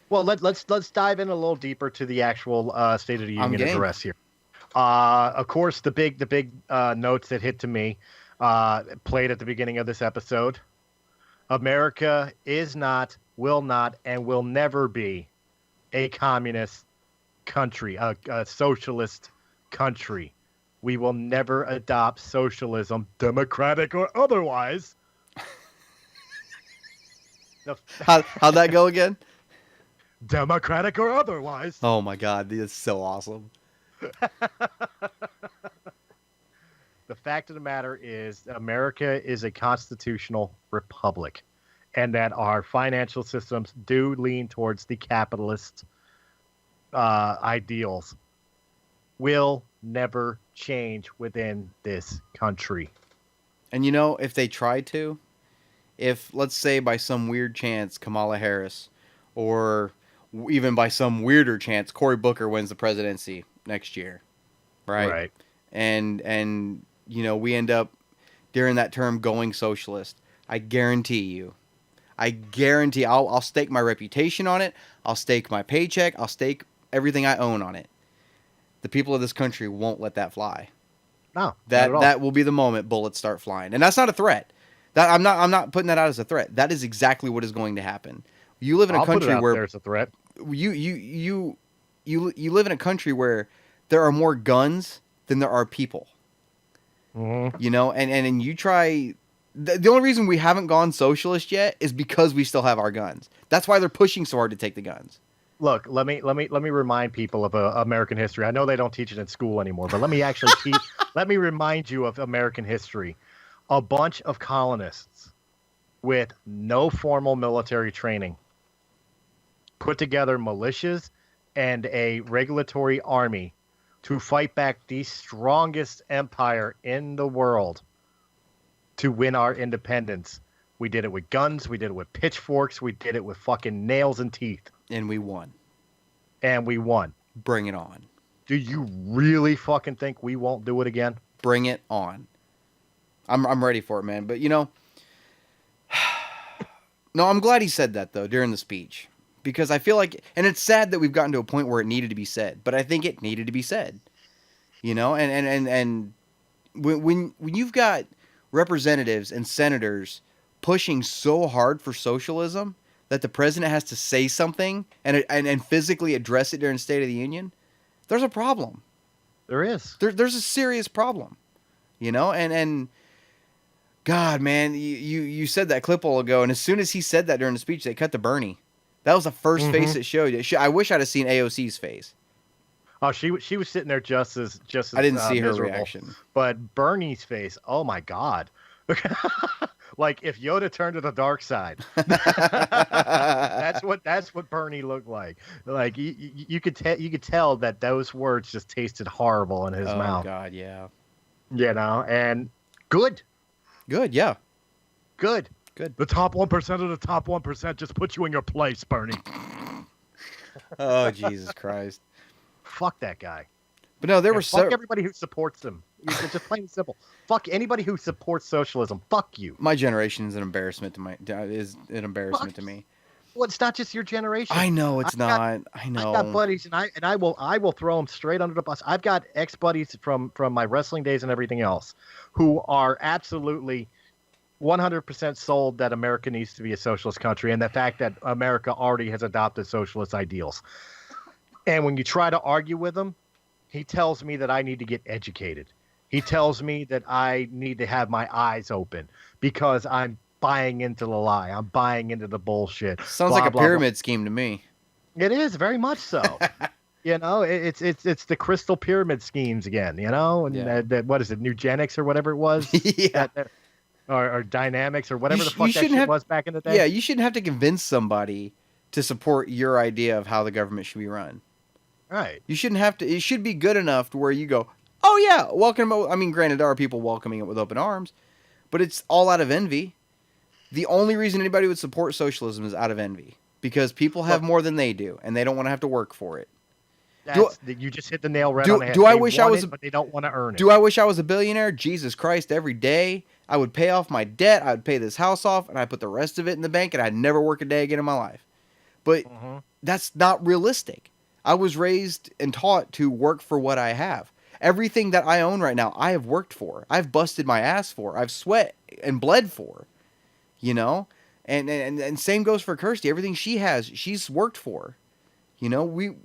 Well, let's dive in a little deeper to the actual State of the Union address here. Of course, the big notes that hit to me played at the beginning of this episode. America is not, will not, and will never be a communist country, a socialist country. We will never adopt socialism, democratic or otherwise. How'd that go again? Democratic or otherwise. Oh my God, this is so awesome. The fact of the matter is America is a constitutional republic, and that our financial systems do lean towards the capitalist ideals. Will never change within this country. And you know, if they try to, if let's say by some weird chance Kamala Harris, or even by some weirder chance Cory Booker wins the presidency next year, right? And you know, we end up during that term going socialist, I guarantee I'll stake my reputation on it. I'll stake my paycheck. I'll stake everything I own on it. The people of this country won't let that fly. No, that will be the moment bullets start flying, and that's not a threat. That I'm not putting that out as a threat. That is exactly what is going to happen. You live in a country where there's a threat. You live in a country where there are more guns than there are people. Mm-hmm. You know, and you try. The only reason we haven't gone socialist yet is because we still have our guns. That's why they're pushing so hard to take the guns. Look, let me remind people of American history. I know they don't teach it in school anymore, but let me actually let me remind you of American history. A bunch of colonists with no formal military training put together militias and a regulatory army to fight back the strongest empire in the world to win our independence. We did it with guns. We did it with pitchforks. We did it with fucking nails and teeth. And we won. Bring it on. Do you really fucking think we won't do it again? Bring it on. I'm ready for it, man. But, you know, no, I'm glad he said that, though, during the speech. Because I feel like, and it's sad that we've gotten to a point where it needed to be said. But I think it needed to be said. You know, and when you've got representatives and senators pushing so hard for socialism that the president has to say something and physically address it during State of the Union, there's a problem. There is. There's a serious problem. You know, and God, man, you said that clip a while ago, and as soon as he said that during the speech, they cut to Bernie. That was the first face it showed. I wish I'd have seen AOC's face. Oh, she was sitting there just as I didn't see her miserable. reaction. But Bernie's face, oh my God. Like if Yoda turned to the dark side. That's what Bernie looked like. Like you could tell that those words just tasted horrible in his mouth. Oh God, yeah. You know, and good. Good, yeah. Good. Good. The top 1% of the top 1% just put you in your place, Bernie. Oh, Jesus Christ. Fuck that guy. But no, there And were fuck everybody who supports him. It's just plain and simple. Fuck anybody who supports socialism. Fuck you. My generation is an embarrassment to me. Well, it's not just your generation. I know it's not. I I know. got buddies, and I will throw them straight under the bus. I've got ex buddies from my wrestling days and everything else, who are absolutely 100% sold that America needs to be a socialist country, and the fact that America already has adopted socialist ideals. And when you try to argue with him, he tells me that I need to get educated. He tells me that I need to have my eyes open because I'm buying into the lie. I'm buying into the bullshit. Sounds blah, like a blah, pyramid scheme to me. blah. It is very much so. You know, it's the crystal pyramid schemes again. You know, and Yeah. what is it, Nugenics or whatever it was? Yeah. Or dynamics or whatever You the sh- fuck you that shouldn't shit have- was back in the day. Yeah, you shouldn't have to convince somebody to support your idea of how the government should be run. Right. You shouldn't have to. It should be good enough to where you go, oh yeah, welcome. I mean, granted, there are people welcoming it with open arms, but it's all out of envy. The only reason anybody would support socialism is out of envy because people have more than they do, and they don't want to have to work for it. You just hit the nail right do- on the head. do I They wish I want was it, but they don't want to earn it. Do I wish I was a billionaire? Jesus Christ, every day I would pay off my debt, I would pay this house off, and I'd put the rest of it in the bank, and I'd never work a day again in my life. But that's not realistic. I was raised and taught to work for what I have. Everything that I own right now, I have worked for. I've busted my ass for. I've sweat and bled for. You know? And same goes for Kirsty. Everything she has, she's worked for. You know, we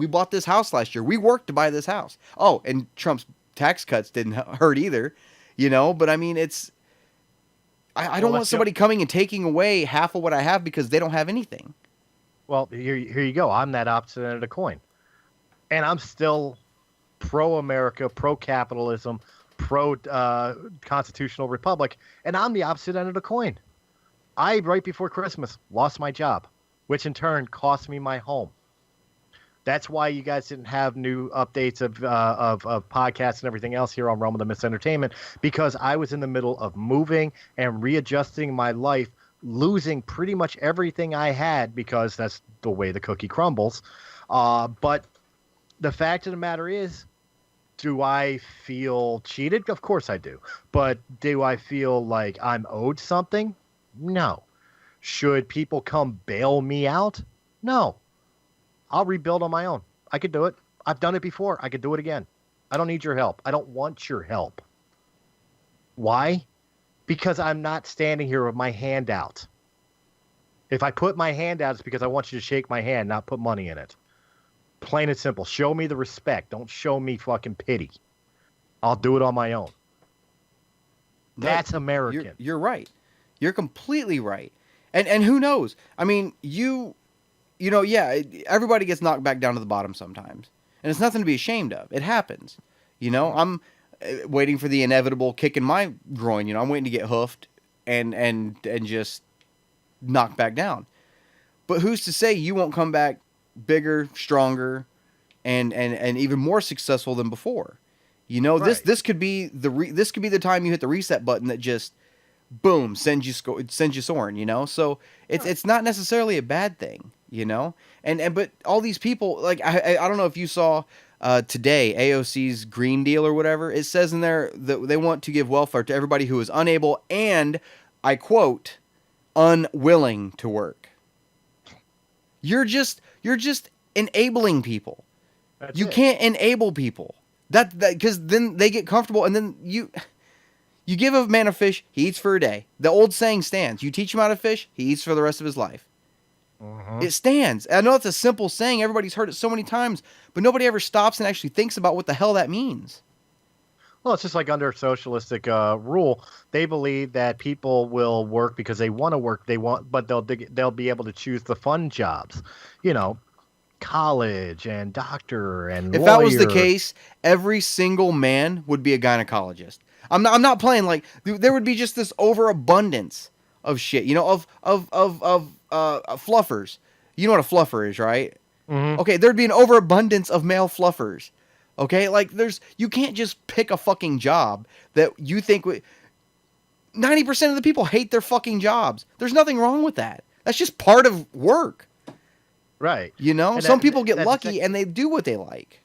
bought this house last year. We worked to buy this house. Oh, and Trump's tax cuts didn't hurt either. You know, but I mean, it's... I don't want somebody coming and taking away half of what I have because they don't have anything. Well, here you go. I'm that opposite end of the coin. And I'm still pro-America, pro-capitalism, pro-constitutional republic. And I'm the opposite end of the coin. I, right before Christmas, lost my job, which in turn cost me my home. That's why you guys didn't have new updates of podcasts and everything else here on Realm of the Mist Entertainment, because I was in the middle of moving and readjusting my life, losing pretty much everything I had because that's the way the cookie crumbles. But the fact of the matter is, do I feel cheated? Of course I do. But do I feel like I'm owed something? No. Should people come bail me out? No. I'll rebuild on my own. I could do it. I've done it before. I could do it again. I don't need your help. I don't want your help. Why? Because I'm not standing here with my hand out. If I put my hand out, it's because I want you to shake my hand, not put money in it. Plain and simple. Show me the respect. Don't show me fucking pity. I'll do it on my own. That's American. You're right. You're completely right. And who knows? I mean, you know, yeah, everybody gets knocked back down to the bottom sometimes. And it's nothing to be ashamed of. It happens. You know, I'm waiting for the inevitable kick in my groin. You know, I'm waiting to get hoofed and just knocked back down. But who's to say you won't come back bigger, stronger, and even more successful than before? You know, right. this could be the time you hit the reset button that just boom sends you soaring. You know, so it's not necessarily a bad thing. You know, but all these people, like I don't know if you saw today AOC's Green Deal or whatever. It says in there that they want to give welfare to everybody who is unable and, I quote, unwilling to work. You're just enabling people. You can't enable people. That because then they get comfortable, and then you give a man a fish, he eats for a day. The old saying stands: you teach him how to fish, he eats for the rest of his life. It stands. I know it's a simple saying. Everybody's heard it so many times, but nobody ever stops and actually thinks about what the hell that means. Well, it's just like under socialistic rule, they believe that people will work because they want to work. But they'll be able to choose the fun jobs, you know, college and doctor and if lawyer. that was the case, every single man would be a gynecologist. I'm not playing. Like there would be just this overabundance of shit, you know, of fluffers. You know what a fluffer is, right? Mm-hmm. Okay, there'd be an overabundance of male fluffers. Okay, like you can't just pick a fucking job that you think 90% of the people hate their fucking jobs. There's nothing wrong with that. That's just part of work. Right. You know, And some people get that's lucky and they do what they like.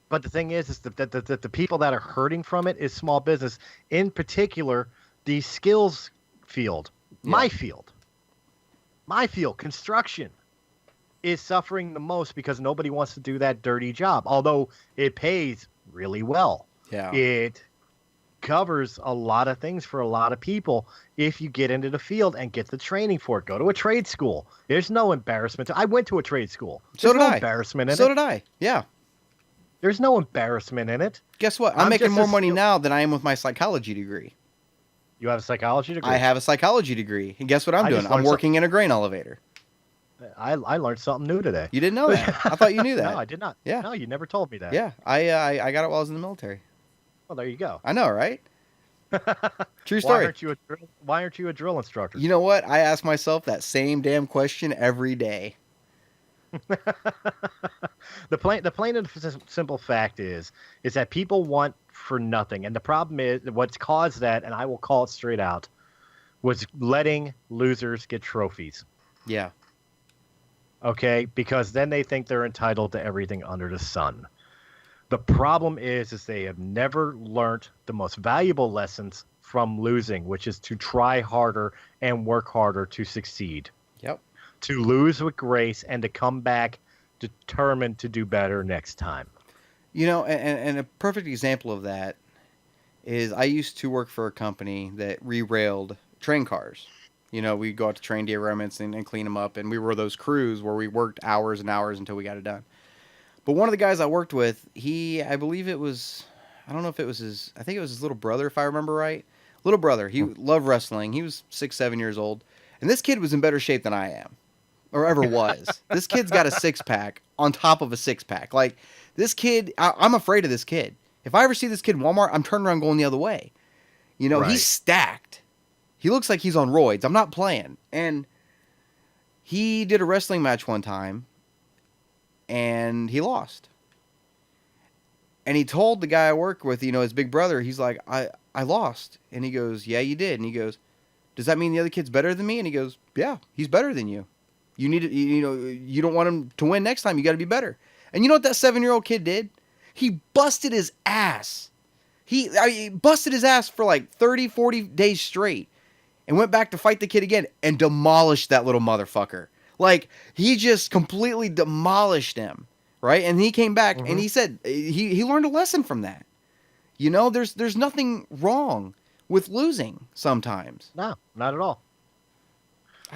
But the thing is that the people that are hurting from it is small business, in particular, the skills field. My field, construction, is suffering the most because nobody wants to do that dirty job. Although it pays really well. Yeah. It covers a lot of things for a lot of people if you get into the field and get the training for it. Go to a trade school. There's no embarrassment. I went to a trade school. So did I. Embarrassment in it. So did I. Yeah. There's no embarrassment in it. Guess what? I'm making more money now than I am with my psychology degree. You have a psychology degree? I have a psychology degree. And guess what I'm doing? I'm working in a grain elevator. I learned something new today. You didn't know that? I thought you knew that. No, I did not. Yeah. No, you never told me that. Yeah. I got it while I was in the military. Well, there you go. I know, right? True story. Why aren't you a drill instructor? You know what? I ask myself that same damn question every day. The plain and simple fact is that people want for nothing, and the problem is what's caused that, and I will call it straight out, was letting losers get trophies. Yeah. Okay, because then they think they're entitled to everything under the sun. The problem is they have never learned the most valuable lessons from losing, which is to try harder and work harder to succeed. Yep. To lose with grace and to come back determined to do better next time. You know, and a perfect example of that is I used to work for a company that re-railed train cars. You know, we'd go out to train derailments and clean them up, and we were those crews where we worked hours and hours until we got it done. But one of the guys I worked with, I believe it was, I don't know if it was I think it was his little brother, if I remember right. Little brother. He loved wrestling. He was 6, 7 years old. And this kid was in better shape than I am. Or ever was. This kid's got a 6-pack on top of a 6-pack. Like, this kid, I'm afraid of this kid. If I ever see this kid in Walmart, I'm turning around going the other way. You know, He's stacked. He looks like he's on roids. I'm not playing. And he did a wrestling match one time, and he lost. And he told the guy I work with, you know, his big brother, he's like, I lost. And he goes, yeah, you did. And he goes, does that mean the other kid's better than me? And he goes, yeah, he's better than you. You need to, you know, you don't want him to win next time. You got to be better. And you know what that 7-year-old kid did? He busted his ass. He busted his ass for like 30, 40 days straight and went back to fight the kid again and demolished that little motherfucker. Like, he just completely demolished him, right? And he came back and he said he learned a lesson from that. You know, there's nothing wrong with losing sometimes. No, not at all.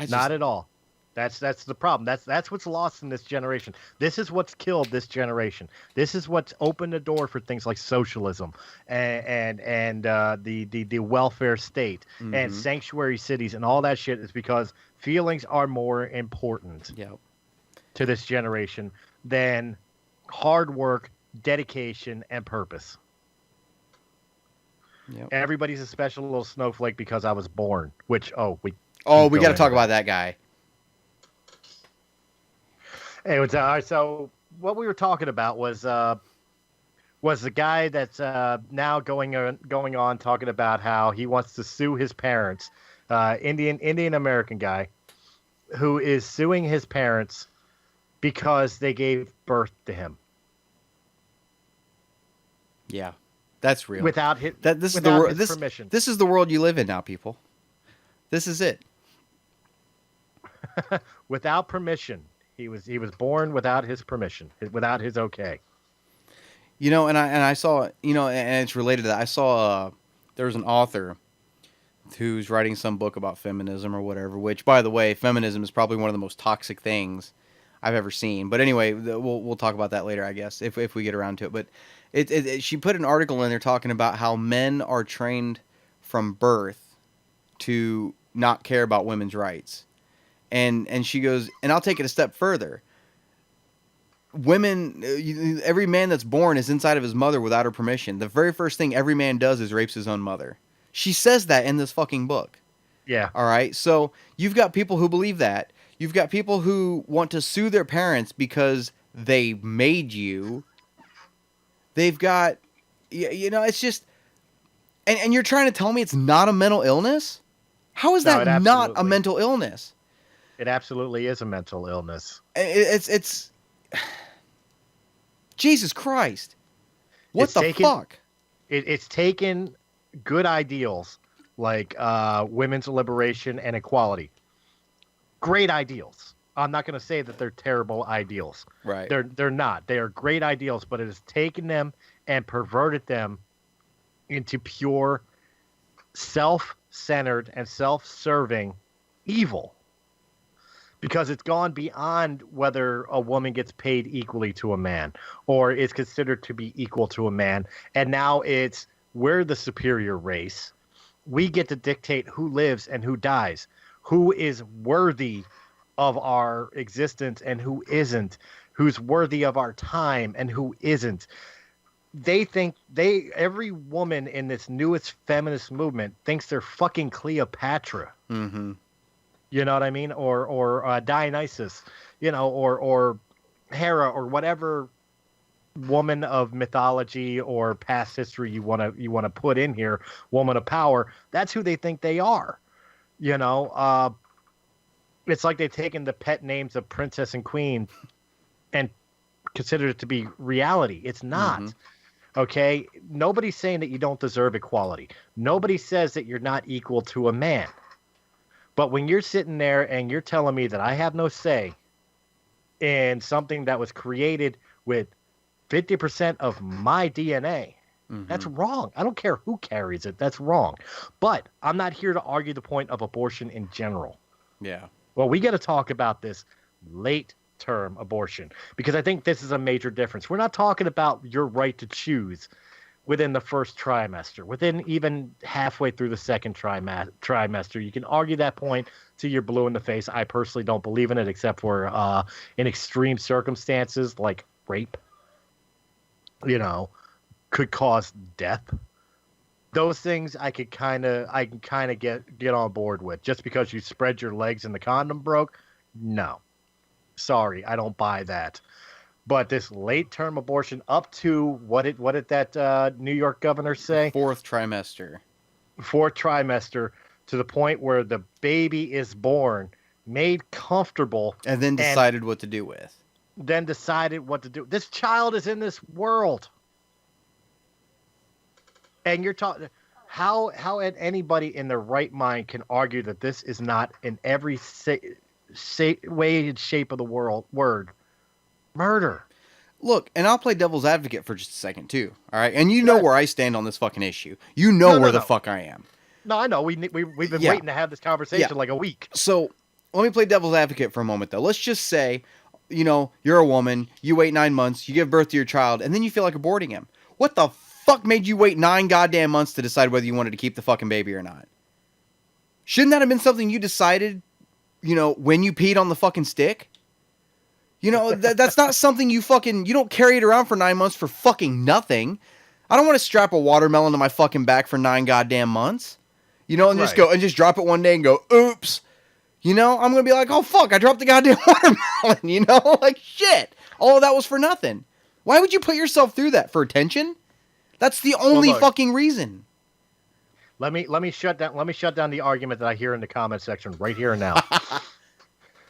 Not at all. That's the problem. That's what's lost in this generation. This is what's killed this generation. This is what's opened the door for things like socialism and the welfare state and sanctuary cities and all that shit is because feelings are more important to this generation than hard work, dedication, and purpose. Yep. Everybody's a special little snowflake because I was born. Which we got to talk about that guy. Anyway, so what we were talking about was the guy that's now going on talking about how he wants to sue his parents, Indian American guy, who is suing his parents because they gave birth to him. Yeah, that's real. Without his permission. This is the world you live in now, people. This is it. Without permission. He was born without his permission, without his okay. You know, and I saw, you know, and it's related to that. I saw there's an author who's writing some book about feminism or whatever. Which, by the way, feminism is probably one of the most toxic things I've ever seen. But anyway, we'll talk about that later, I guess, if we get around to it. But she put an article in there talking about how men are trained from birth to not care about women's rights. And she goes, and I'll take it a step further. Women, every man that's born is inside of his mother without her permission. The very first thing every man does is rapes his own mother. She says that in this fucking book. Yeah. All right. So you've got people who believe that. You've got people who want to sue their parents because they made you. They've got, you know, it's just, and you're trying to tell me it's not a mental illness? How is No, that it not a absolutely- mental illness? It absolutely is a mental illness. It's Jesus Christ. What It's the taken- fuck? It's taken good ideals like women's liberation and equality. Great ideals. I'm not going to say that they're terrible ideals. Right. They're not. They are great ideals, but it has taken them and perverted them into pure self-centered and self-serving evil. Because it's gone beyond whether a woman gets paid equally to a man or is considered to be equal to a man. And now it's we're the superior race. We get to dictate who lives and who dies, who is worthy of our existence and who isn't, who's worthy of our time and who isn't. They think every woman in this newest feminist movement thinks they're fucking Cleopatra. Mm-hmm. You know what I mean? Or Dionysus, or Hera, or whatever woman of mythology or past history you want to put in here, woman of power. That's who they think they are. It's like they've taken the pet names of princess and queen and considered it to be reality. It's not. Mm-hmm. Okay? Nobody's saying that you don't deserve equality. Nobody says that you're not equal to a man. But when you're sitting there and you're telling me that I have no say in something that was created with 50% of my DNA, that's wrong. I don't care who carries it. That's wrong. But I'm not here to argue the point of abortion in general. Yeah. Well, we got to talk about this late-term abortion because I think this is a major difference. We're not talking about your right to choose within the first trimester, within even halfway through the second trimester. You can argue that point till you're blue in the face. I personally don't believe in it, except for in extreme circumstances like rape, could cause death. Those things I can kind of get on board with. Just because you spread your legs and the condom broke, no. Sorry, I don't buy that. But this late-term abortion up to what did that New York governor say? Fourth trimester. Fourth trimester, to the point where the baby is born, made comfortable, and then decided what to do with. Then decided what to do. This child is in this world, and you're talking. How anybody in their right mind can argue that this is not in every way and shape of the word murder? Look, and I'll play devil's advocate for just a second too. All right, and you know where I stand on this fucking issue. You know where the fuck I am. No, I know. We've been waiting to have this conversation like a week. So let me play devil's advocate for a moment, though. Let's just say, you're a woman, you wait 9 months, you give birth to your child, and then you feel like aborting him. What the fuck made you wait 9 goddamn months to decide whether you wanted to keep the fucking baby or not? Shouldn't that have been something you decided, when you peed on the fucking stick? That's not something you don't carry it around for 9 months for fucking nothing. I don't want to strap a watermelon to my fucking back for 9 goddamn months. Just drop it one day and go, oops. I'm going to be like, oh fuck, I dropped the goddamn watermelon, like shit. All of that was for nothing. Why would you put yourself through that? For attention? That's the only fucking reason. Let me shut down the argument that I hear in the comment section right here and now.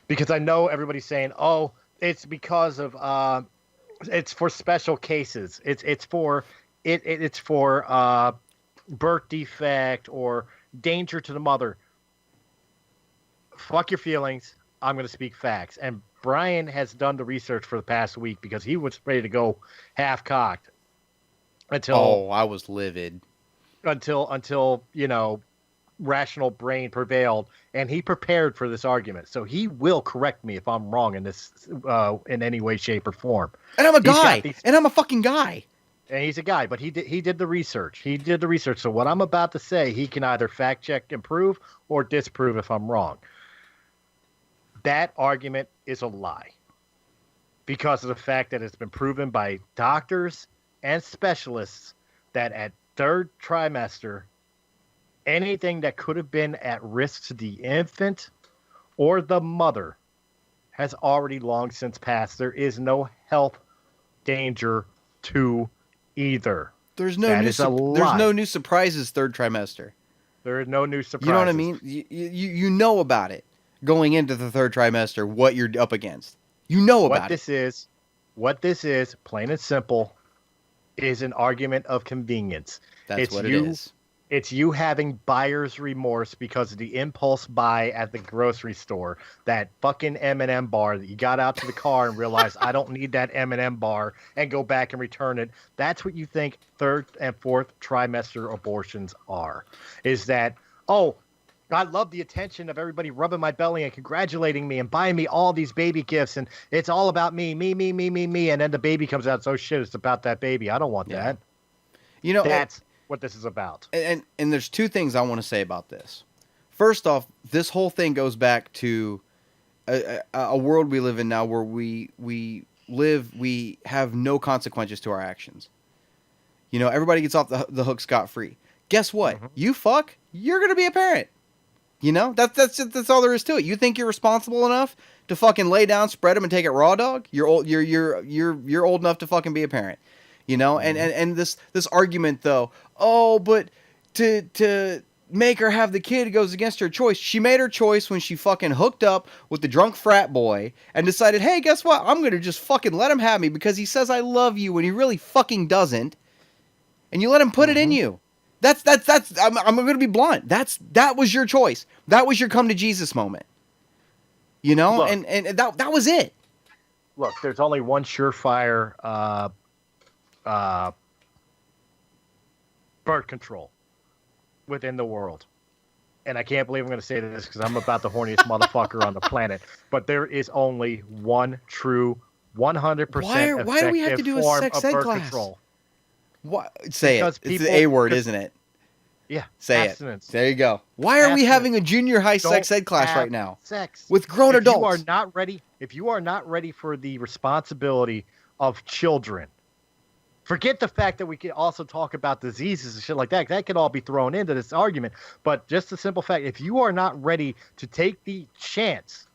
Because I know everybody's saying, "Oh, it's because of it's for special cases. It's for birth defect or danger to the mother." Fuck your feelings. I'm going to speak facts. And Brian has done the research for the past week because he was ready to go half cocked until I was livid. Until rational brain prevailed, and he prepared for this argument. So he will correct me if I'm wrong in this in any way, shape, or form. And I'm a guy. And I'm a fucking guy. And he's a guy, but he did the research. He did the research. So what I'm about to say, he can either fact check and prove or disprove if I'm wrong. That argument is a lie because of the fact that it's been proven by doctors and specialists that at third trimester, anything that could have been at risk to the infant or the mother has already long since passed. There is no health danger to either. There's no new surprises third trimester. There are no new surprises. You know what I mean? You know about it going into the third trimester, what you're up against. You know about it. What this is, plain and simple, is an argument of convenience. That's what it is. It's you having buyer's remorse because of the impulse buy at the grocery store. That fucking M&M bar that you got out to the car and realized I don't need that M&M bar and go back and return it. That's what you think third and fourth trimester abortions are. Is that, oh, I love the attention of everybody rubbing my belly and congratulating me and buying me all these baby gifts. And it's all about me. And then the baby comes out. So shit, it's about that baby. I don't want that. You know, that's what this is about. And there's two things I want to say about this. First off, this whole thing goes back to a world we live in now where we have no consequences to our actions. You know, everybody gets off the hook scot-free. Guess what? Mm-hmm. You fuck, you're going to be a parent. You know, that's all there is to it. You think you're responsible enough to fucking lay down, spread them, and take it raw dog? You're old enough to fucking be a parent. You know, and this argument though, oh, but to make her have the kid goes against her choice. She made her choice when she fucking hooked up with the drunk frat boy and decided, hey, guess what? I'm gonna just fucking let him have me because he says I love you when he really fucking doesn't. And you let him put it in you. That's I'm gonna be blunt. That was your choice. That was your come to Jesus moment. You know, look, and that was it. Look, there's only one surefire birth control within the world. And I can't believe I'm going to say this because I'm about the horniest motherfucker on the planet. But there is only one true 100% effective why do we have to do a sex ed class? Control. Why? Say it. It's the A word, isn't it? Yeah. Say abstinence. It. There you go. Why are we having a junior high sex ed class right now? Sex. With grown adults. If you are not ready for the responsibility of children, forget the fact that we can also talk about diseases and shit like that. That could all be thrown into this argument. But just the simple fact, if you are not ready to take the chance,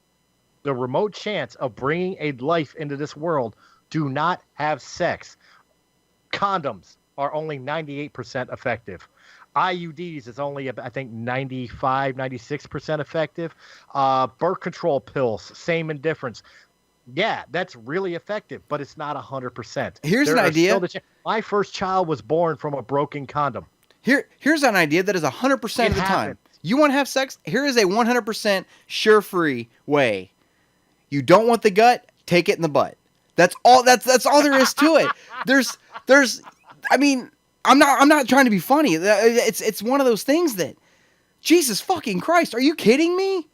the remote chance of bringing a life into this world, do not have sex. Condoms are only 98% effective. IUDs is only, I think, 95, 96% effective. Birth control pills, same indifference. Yeah, that's really effective, but it's not 100%. Here's an idea. My first child was born from a broken condom. Here's an idea that is 100% of the time. You want to have sex? Here is a 100% sure-free way. You don't want the gut? Take it in the butt. That's all. That's all there is to it. There's. I mean, I'm not trying to be funny. It's one of those things that, Jesus fucking Christ, are you kidding me?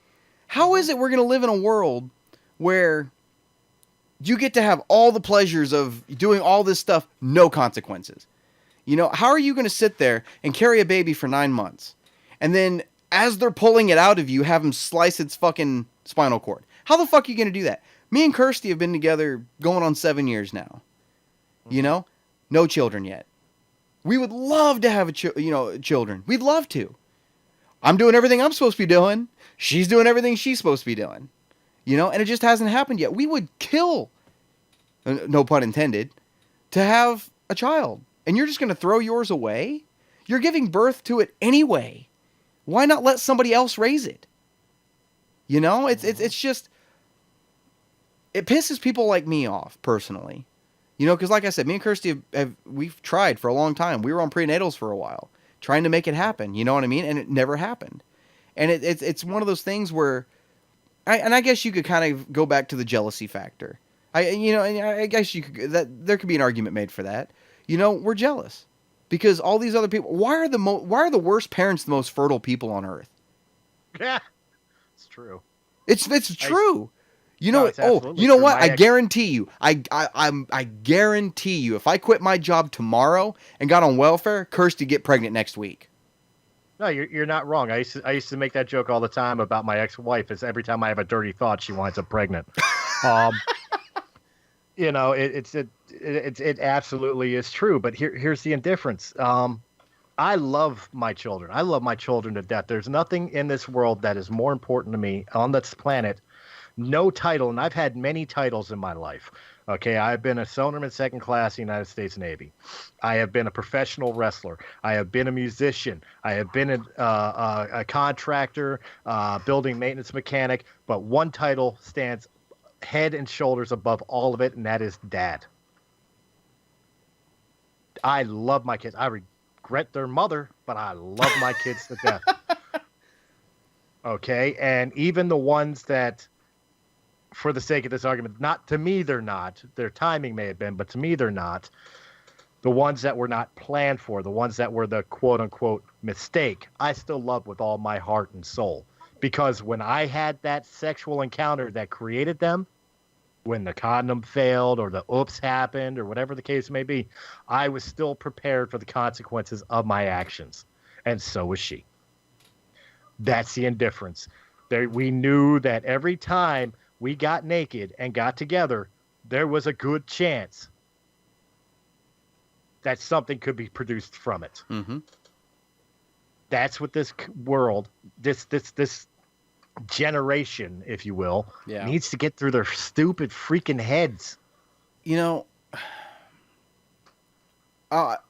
How is it we're gonna live in a world where you get to have all the pleasures of doing all this stuff, no consequences? You know, how are you going to sit there and carry a baby for 9 months, and then as they're pulling it out of you, have them slice its fucking spinal cord? How the fuck are you going to do that? Me and Kirsty have been together going on 7 years now. You know, no children yet. We would love to have children. We'd love to. I'm doing everything I'm supposed to be doing. She's doing everything she's supposed to be doing. You know, and it just hasn't happened yet. We would kill, no pun intended, to have a child. And you're just going to throw yours away? You're giving birth to it anyway. Why not let somebody else raise it? You know, it's just, it pisses people like me off, personally. You know, because like I said, me and Kirsty we've tried for a long time. We were on prenatals for a while, trying to make it happen. You know what I mean? And it never happened. And it's one of those things where, I guess you could kind of go back to the jealousy factor. I guess there could be an argument made for that. You know, we're jealous because all these other people. Why are the worst parents the most fertile people on earth? Yeah, it's true. It's true. You know. You know what? I guarantee you. I guarantee you. If I quit my job tomorrow and got on welfare, Kirsty get pregnant next week. No, you're not wrong. I used to make that joke all the time about my ex-wife. Is every time I have a dirty thought, she winds up pregnant. You know, it absolutely is true. But here's the indifference. I love my children. I love my children to death. There's nothing in this world that is more important to me on this planet. No title, and I've had many titles in my life. Okay, I've been a Sonerman second class United States Navy. I have been a professional wrestler. I have been a musician. I have been a contractor, building maintenance mechanic. But one title stands head and shoulders above all of it, and that is dad. I love my kids. I regret their mother, but I love my kids to death. Okay, and even the ones that, for the sake of this argument, not to me, they're not. Their timing may have been, but to me, they're not. The ones that were not planned for, the ones that were the quote unquote mistake, I still love with all my heart and soul. Because when I had that sexual encounter that created them, when the condom failed or the oops happened or whatever the case may be, I was still prepared for the consequences of my actions. And so was she. That's the indifference. We knew that every time we got naked and got together, there was a good chance that something could be produced from it. Mm-hmm. That's what this world, this generation, if you will, needs to get through their stupid freaking heads. You know,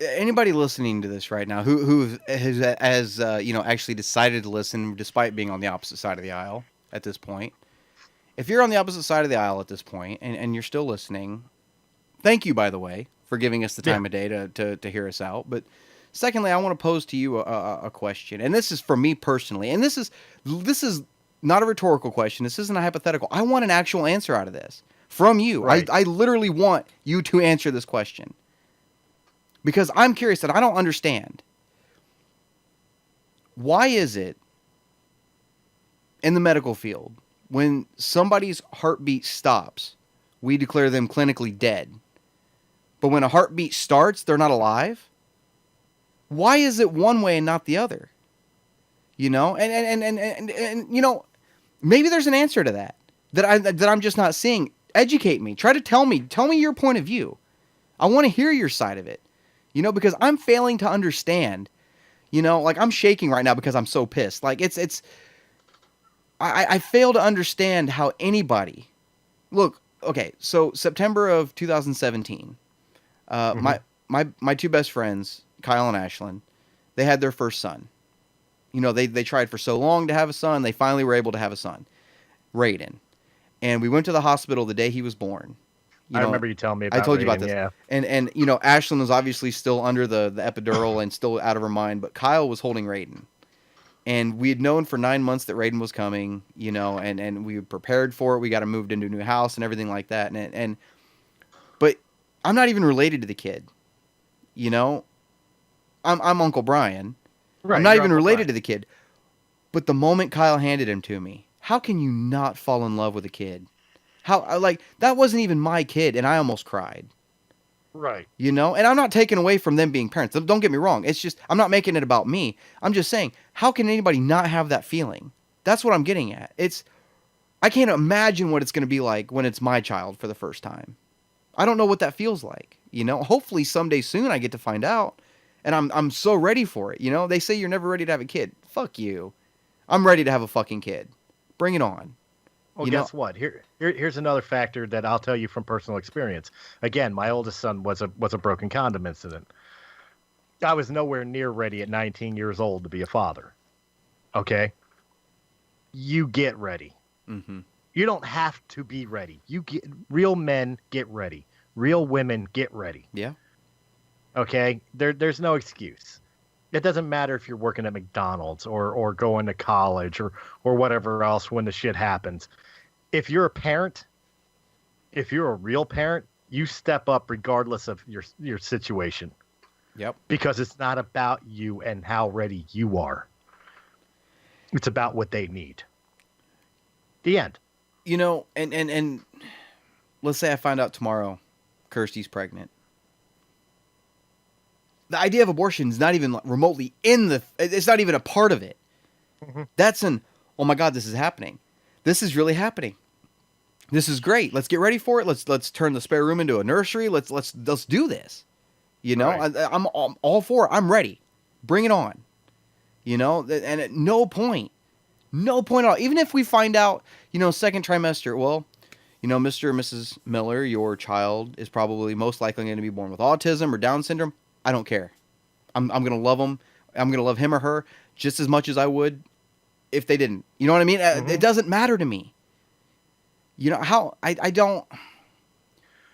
anybody listening to this right now who has you know, actually decided to listen despite being on the opposite side of the aisle at this point. If you're on the opposite side of the aisle at this point and you're still listening, thank you, by the way, for giving us the time of day to hear us out. But secondly, I want to pose to you a question, and this is for me personally, and this is not a rhetorical question. This isn't a hypothetical. I want an actual answer out of this from you. Right. I literally want you to answer this question because I'm curious and I don't understand. Why is it in the medical field, when somebody's heartbeat stops, we declare them clinically dead? But when a heartbeat starts, they're not alive? Why is it one way and not the other? You know, and you know, maybe there's an answer to that I'm just not seeing. Educate me. Try to tell me your point of view. I want to hear your side of it. You know, because I'm failing to understand. You know, like I'm shaking right now because I'm so pissed. Like I fail to understand how anybody. Look, okay, so September of 2017, my two best friends, Kyle and Ashlyn, they had their first son. You know, they tried for so long to have a son, they finally were able to have a son, Raiden. And we went to the hospital the day he was born. I remember you telling me about I told Raiden, you about this. Yeah. And you know, Ashlyn was obviously still under the epidural and still out of her mind, but Kyle was holding Raiden. And we had known for 9 months that Raiden was coming, you know, and we were prepared for it. We got him moved into a new house and everything like that. But I'm not even related to the kid. You know, I'm Uncle Brian. Right, I'm not even related to the kid. But the moment Kyle handed him to me, how can you not fall in love with a kid? That wasn't even my kid, and I almost cried. Right. You know, and I'm not taking away from them being parents. Don't get me wrong. It's just, I'm not making it about me. I'm just saying, how can anybody not have that feeling? That's what I'm getting at. I can't imagine what it's going to be like when it's my child for the first time. I don't know what that feels like. You know, hopefully someday soon I get to find out. And I'm so ready for it. You know, they say you're never ready to have a kid. Fuck you. I'm ready to have a fucking kid. Bring it on. Well, guess what? Here's another factor that I'll tell you from personal experience. Again, my oldest son was a broken condom incident. I was nowhere near ready at 19 years old to be a father. Okay? You get ready. Mm-hmm. You don't have to be ready. Real men get ready. Real women get ready. Yeah. Okay? There's no excuse. It doesn't matter if you're working at McDonald's or going to college or whatever else when the shit happens. If you're a parent, if you're a real parent, you step up regardless of your situation. Yep. Because it's not about you and how ready you are. It's about what they need. The end. You know, and let's say I find out tomorrow Kirsty's pregnant. The idea of abortion is not even remotely it's not even a part of it. Mm-hmm. That's oh my God, this is happening. This is really happening. This is great. Let's get ready for it. Let's turn the spare room into a nursery. Let's do this. You know, right. I'm all for it. I'm ready. Bring it on. You know, and at no point at all, even if we find out, you know, second trimester, well, Mr. and Mrs. Miller, your child is probably most likely going to be born with autism or Down syndrome. I don't care. I'm going to love them. I'm going to love him or her just as much as I would if they didn't. You know what I mean? Mm-hmm. It doesn't matter to me. How I don't.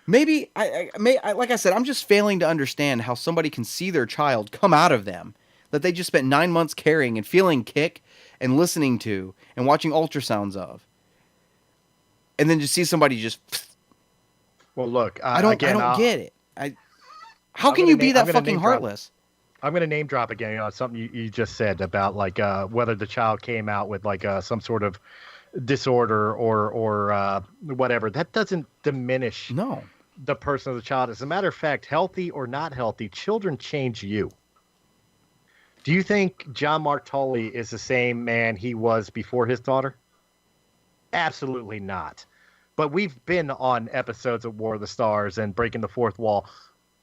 Maybe like I said, I'm just failing to understand how somebody can see their child come out of them that they just spent 9 months carrying and feeling kick and listening to and watching ultrasounds of, and then just see somebody just. Well, look, I don't get it. How can you be that fucking heartless? I'm going to name drop again. Something you just said about like whether the child came out with like some sort of disorder or whatever. That doesn't diminish the person of the child. As a matter of fact, healthy or not healthy, children change you. Do you think John Mark Tully is the same man he was before his daughter? Absolutely not. But we've been on episodes of War of the Stars and Breaking the Fourth Wall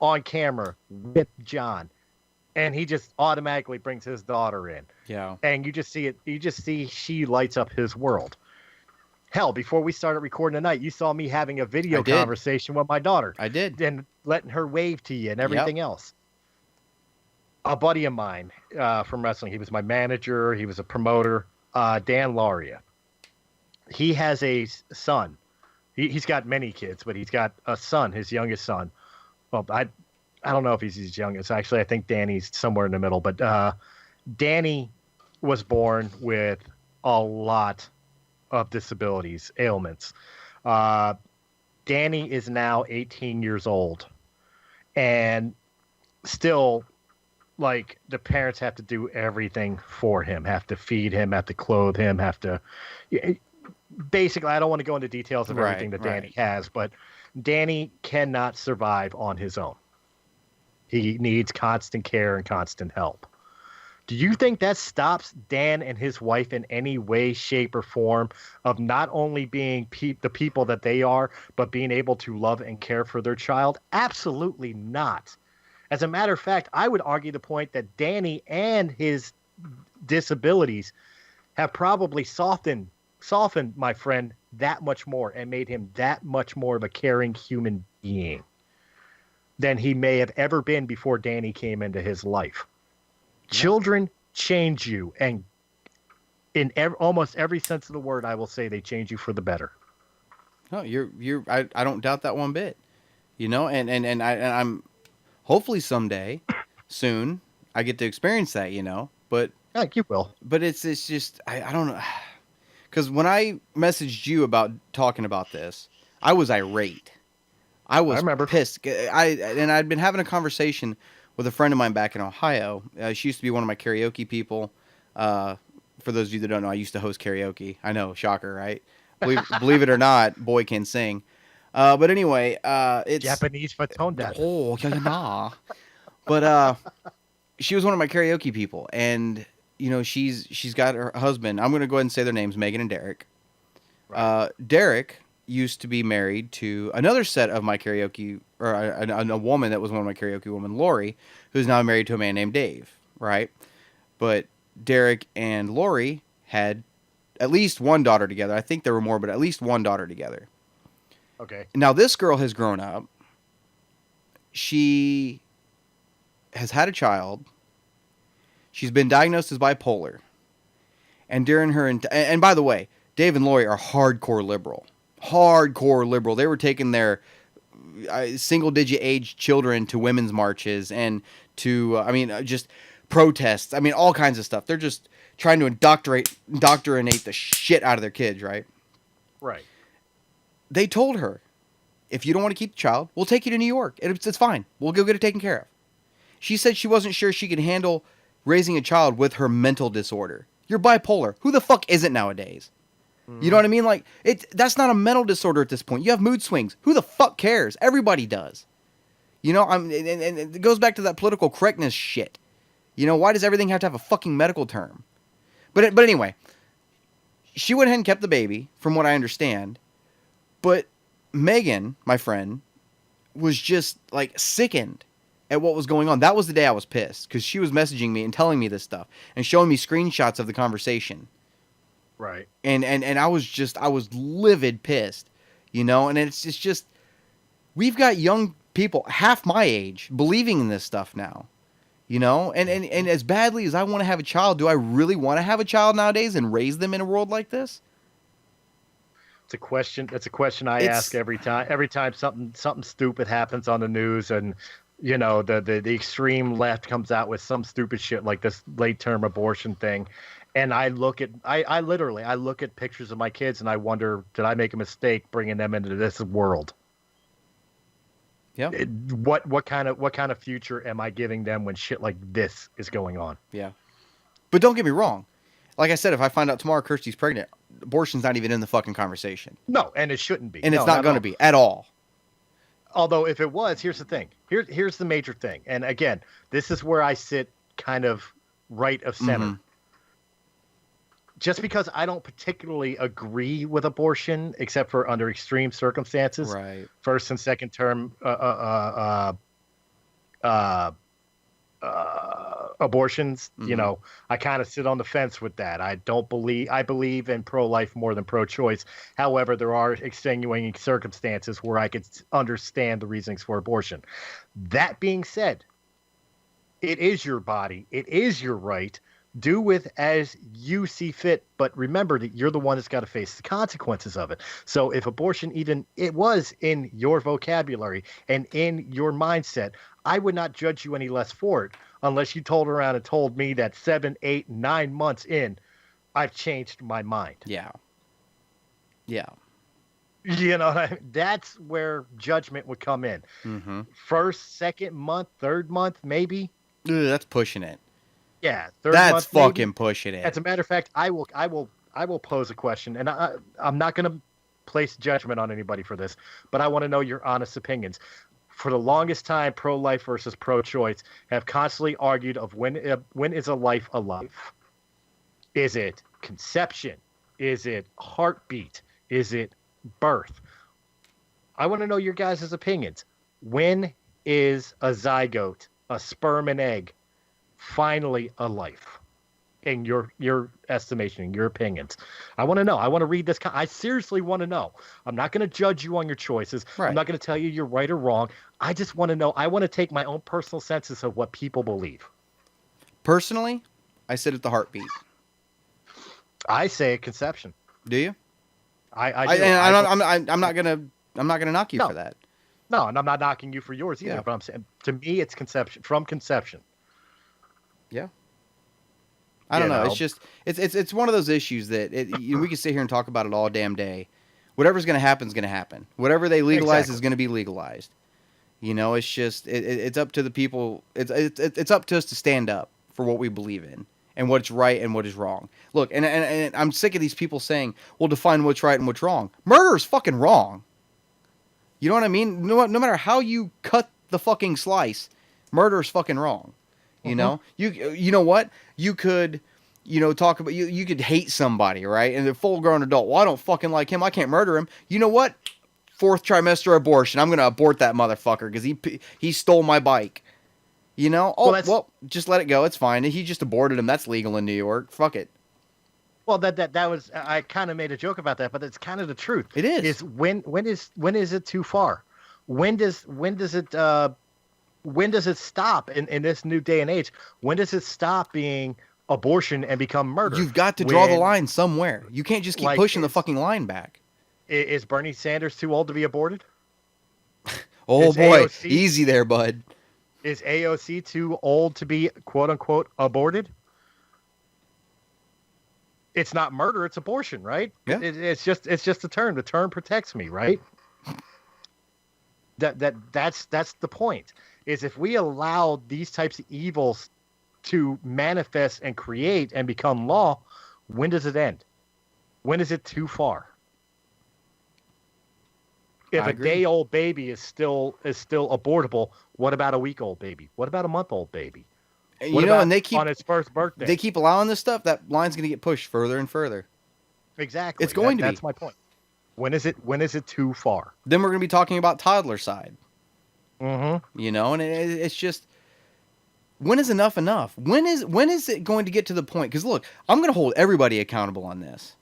on camera with John, and he just automatically brings his daughter in. Yeah. And you just see it. You just see she lights up his world. Hell, before we started recording tonight, you saw me having a video conversation with my daughter. I did. And letting her wave to you and everything else. A buddy of mine from wrestling, he was my manager. He was a promoter, Dan Laria. He has a son. He's got many kids, but he's got a son, his youngest son. Well, I don't know if he's his youngest. Actually, I think Danny's somewhere in the middle. But Danny was born with a lot of disabilities, ailments. Danny is now 18 years old. And still, like, the parents have to do everything for him, have to feed him, have to clothe him, have to... Basically, I don't want to go into details of everything that Danny has, but Danny cannot survive on his own. He needs constant care and constant help. Do you think that stops Dan and his wife in any way, shape, or form of not only being the people that they are, but being able to love and care for their child? Absolutely not. As a matter of fact, I would argue the point that Danny and his disabilities have probably softened my friend that much more and made him that much more of a caring human being than he may have ever been before Danny came into his life. Children change you, and in almost every sense of the word, I will say they change you for the better. No, I don't doubt that one bit. And I'm hopefully someday, soon, I get to experience that. But yeah, you will. But it's just I don't know, because when I messaged you about talking about this, I was irate. I remember pissed. I'd been having a conversation with a friend of mine back in Ohio. She used to be one of my karaoke people. For those of you that don't know, I used to host karaoke. I know, shocker, right? Believe it or not, boy can sing. But anyway, it's Japanese for tone deaf. Oh, yeah. But she was one of my karaoke people, and she's got her husband. I'm going to go ahead and say their names, Megan and Derek. Right. Derek used to be married to another set of my karaoke, or a woman that was one of my karaoke women, Lori, who's now married to a man named Dave, right? But Derek and Lori had at least one daughter together. I think there were more, but at least one daughter together. Okay. Now, this girl has grown up. She has had a child. She's been diagnosed as bipolar. And during her... and by the way, Dave and Lori are hardcore liberal. Hardcore liberal. They were taking their single-digit age children to women's marches and to, just protests. All kinds of stuff. They're just trying to indoctrinate the shit out of their kids, right? Right. They told her, if you don't want to keep the child, we'll take you to New York. It's fine. We'll go get it taken care of. She said she wasn't sure she could handle raising a child with her mental disorder. You're bipolar. Who the fuck isn't nowadays? You know what I mean? Like, that's not a mental disorder at this point. You have mood swings. Who the fuck cares? Everybody does. And it goes back to that political correctness shit. Why does everything have to have a fucking medical term? But anyway, she went ahead and kept the baby, from what I understand. But Megan, my friend, was just, like, sickened at what was going on. That was the day I was pissed, because she was messaging me and telling me this stuff and showing me screenshots of the conversation. Right. And I was livid pissed. You know, and it's just we've got young people half my age believing in this stuff now. You know, and as badly as I want to have a child, do I really want to have a child nowadays and raise them in a world like this? It's a question. It's a question I ask every time. Every time something stupid happens on the news, and you know the extreme left comes out with some stupid shit like this late term abortion thing, and I look at I literally look at pictures of my kids and I wonder, did I make a mistake bringing them into this world? Yeah. What kind of future am I giving them when shit like this is going on? Yeah. But don't get me wrong. Like I said, if I find out tomorrow Kirsty's pregnant, abortion's not even in the fucking conversation. No, and it shouldn't be. And it's not going to be at all. Although if it was, here's the thing. Here's the major thing. And again, this is where I sit kind of right of center. Mm-hmm. Just because I don't particularly agree with abortion, except for under extreme circumstances, right? First and second term abortions, mm-hmm. You know, I kind of sit on the fence with that. I believe in pro-life more than pro-choice. However, there are extenuating circumstances where I could understand the reasons for abortion. That being said, it is your body. It is your right. Do with as you see fit, but remember that you're the one that's got to face the consequences of it. So if abortion it was in your vocabulary and in your mindset, I would not judge you any less for it unless you told around and told me that 7, 8, 9 months in, I've changed my mind. Yeah. Yeah. You know, that's where judgment would come in. Mm-hmm. First, second month, third month, maybe. Ugh, that's pushing it. Yeah, that's fucking maybe. Pushing it. As a matter of fact, I will pose a question, and I'm not going to place judgment on anybody for this, but I want to know your honest opinions. For the longest time, pro-life versus pro-choice have constantly argued of when is a life a life? Is it conception? Is it heartbeat? Is it birth? I want to know your guys' opinions. When is a zygote, a sperm and egg, finally a life? In your estimation, in your opinions, I want to know. I want to read this. I seriously want to know. I'm not going to judge you on your choices. Right. I'm not going to tell you you're right or wrong. I just want to know. I want to take my own personal senses of what people believe. Personally, I sit at the heartbeat. I say conception. Do you? I do. I'm not gonna knock you for that. No, and I'm not knocking you for yours either. Yeah. But I'm saying, to me, it's conception. From conception. Yeah. I don't know. It's just it's one of those issues that we can sit here and talk about it all damn day. Whatever's going to happen is going to happen. Whatever they legalize is going to be legalized. You know, it's just it's up to the people. It's up to us to stand up for what we believe in and what's right and what is wrong. Look, and I'm sick of these people saying, "Well, define what's right and what's wrong." Murder is fucking wrong. You know what I mean? No matter how you cut the fucking slice, murder is fucking wrong. You know, you know what? You could, talk about you could hate somebody, right? And a full grown adult. Well, I don't fucking like him. I can't murder him. You know what? 4th trimester abortion. I'm gonna abort that motherfucker because he stole my bike. You know? Oh, well, just let it go. It's fine. He just aborted him. That's legal in New York. Fuck it. Well, that was I kind of made a joke about that, but it's kind of the truth. It is. Is when is it too far? When does it stop in this new day and age? When does it stop being abortion and become murder? You've got to draw the line somewhere. You can't just keep pushing the fucking line back. Is Bernie Sanders too old to be aborted? Oh boy, easy there, bud. Is AOC too old to be quote unquote aborted? It's not murder, it's abortion, right? Yeah. It's just a term. The term protects me, right? That's the point. Is if we allow these types of evils to manifest and create and become law, when does it end? When is it too far? If a day-old baby is still abortable, what about a week-old baby? What about a month-old baby? And they keep on its first birthday. They keep allowing this stuff. That line's going to get pushed further and further. Exactly. It's going to be. That's my point. When is it too far? Then we're going to be talking about toddler side. Mm-hmm. And it's just, when is enough enough? When is it going to get to the point? Because look, I'm going to hold everybody accountable on this.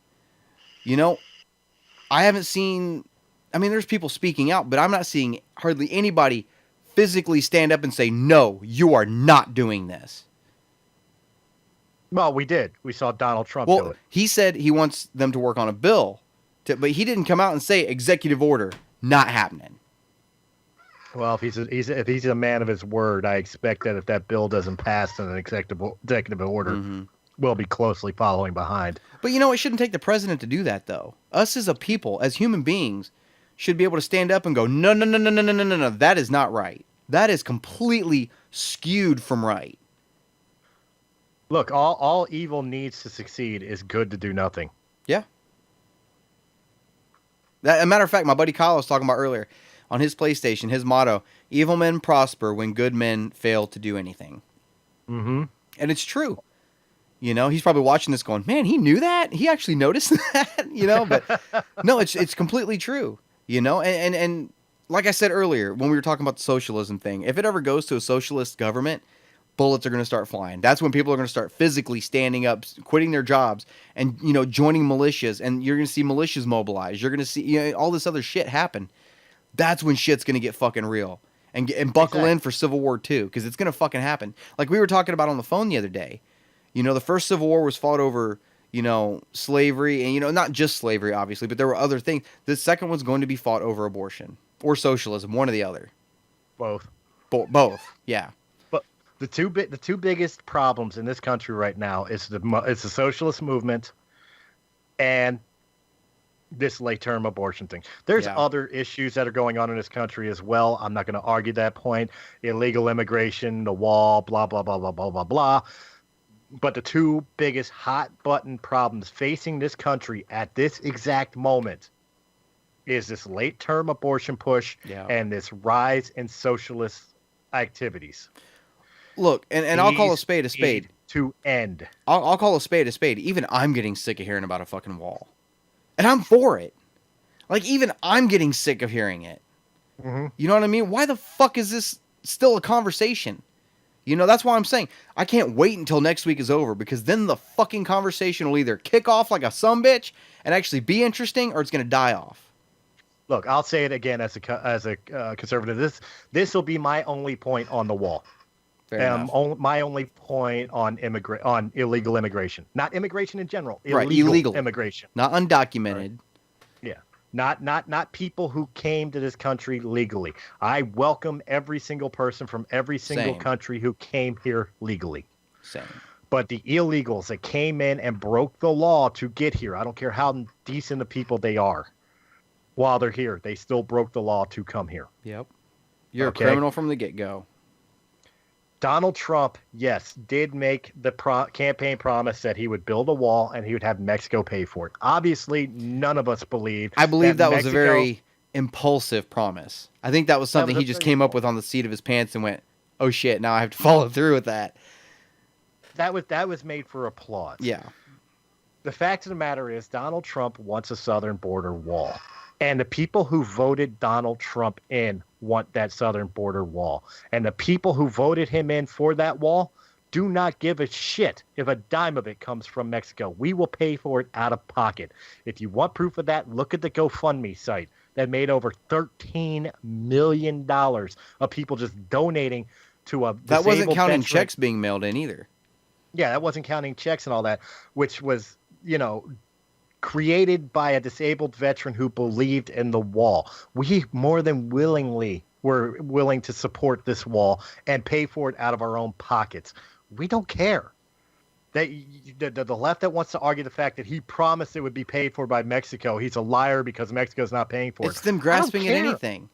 I haven't seen I mean, there's people speaking out, but I'm not seeing hardly anybody physically stand up and say, no, you are not doing this. Well, we did. We saw Donald Trump do it. He said he wants them to work on a bill, but he didn't come out and say executive order, not happening. Well, if he's a man of his word, I expect that if that bill doesn't pass, then an executive order will be closely following behind. But it shouldn't take the president to do that, though. Us as a people, as human beings, should be able to stand up and go, no, no, no, no, no, no, no, no, no, that is not right. That is completely skewed from right. Look, all evil needs to succeed is good to do nothing. Yeah. As a matter of fact, my buddy Kyle was talking about earlier on his PlayStation, his motto, evil men prosper when good men fail to do anything. Mm-hmm. And it's true. He's probably watching this going, man, he knew that? He actually noticed that? But no, it's completely true. And like I said earlier, when we were talking about the socialism thing, if it ever goes to a socialist government, bullets are going to start flying. That's when people are going to start physically standing up, quitting their jobs, and joining militias. And you're going to see militias mobilize. You're going to see all this other shit happen. That's when shit's going to get fucking real. And buckle in for Civil War II, because it's going to fucking happen. Like we were talking about on the phone the other day. The first Civil War was fought over, slavery, and not just slavery, obviously, but there were other things. The second one's going to be fought over abortion or socialism, one or the other. Both. Both. Yeah. The two biggest problems in this country right now is the socialist movement and this late-term abortion thing. There's other issues that are going on in this country as well. I'm not going to argue that point. Illegal immigration, the wall, blah, blah, blah, blah, blah, blah, blah. But the two biggest hot-button problems facing this country at this exact moment is this late-term abortion push and this rise in socialist activities. Look, and I'll call a spade a spade. To end. I'll call a spade a spade. Even I'm getting sick of hearing about a fucking wall. And I'm for it. Like, even I'm getting sick of hearing it. Mm-hmm. You know what I mean? Why the fuck is this still a conversation? That's why I'm saying I can't wait until next week is over, because then the fucking conversation will either kick off like a sumbitch and actually be interesting, or it's going to die off. Look, I'll say it again as a conservative. This will be my only point on the wall. My only point on illegal immigration, not immigration in general. Illegal immigration, not undocumented. Right. Yeah, not people who came to this country legally. I welcome every single person from every single country who came here legally. Same. But the illegals that came in and broke the law to get here, I don't care how decent the people they are. While they're here, they still broke the law to come here. Yep. You're a criminal from the get-go. Donald Trump, yes, did make the campaign promise that he would build a wall and he would have Mexico pay for it. Obviously, none of us believed. I believe that was a very impulsive promise. I think that was something he just came up with on the seat of his pants and went, oh shit, now I have to follow through with that. That was made for applause. Yeah. The fact of the matter is Donald Trump wants a southern border wall. And the people who voted Donald Trump in want that southern border wall. And the people who voted him in for that wall do not give a shit if a dime of it comes from Mexico. We will pay for it out of pocket. If you want proof of that, look at the GoFundMe site that made over $13 million of people just donating to a That wasn't counting veteran. Checks being mailed in either. Yeah, that wasn't counting checks and all that, which was, created by a disabled veteran who believed in the wall. We more than willingly were willing to support this wall and pay for it out of our own pockets. We don't care. The left that wants to argue the fact that he promised it would be paid for by Mexico, he's a liar because Mexico's not paying for it. It's them grasping at anything.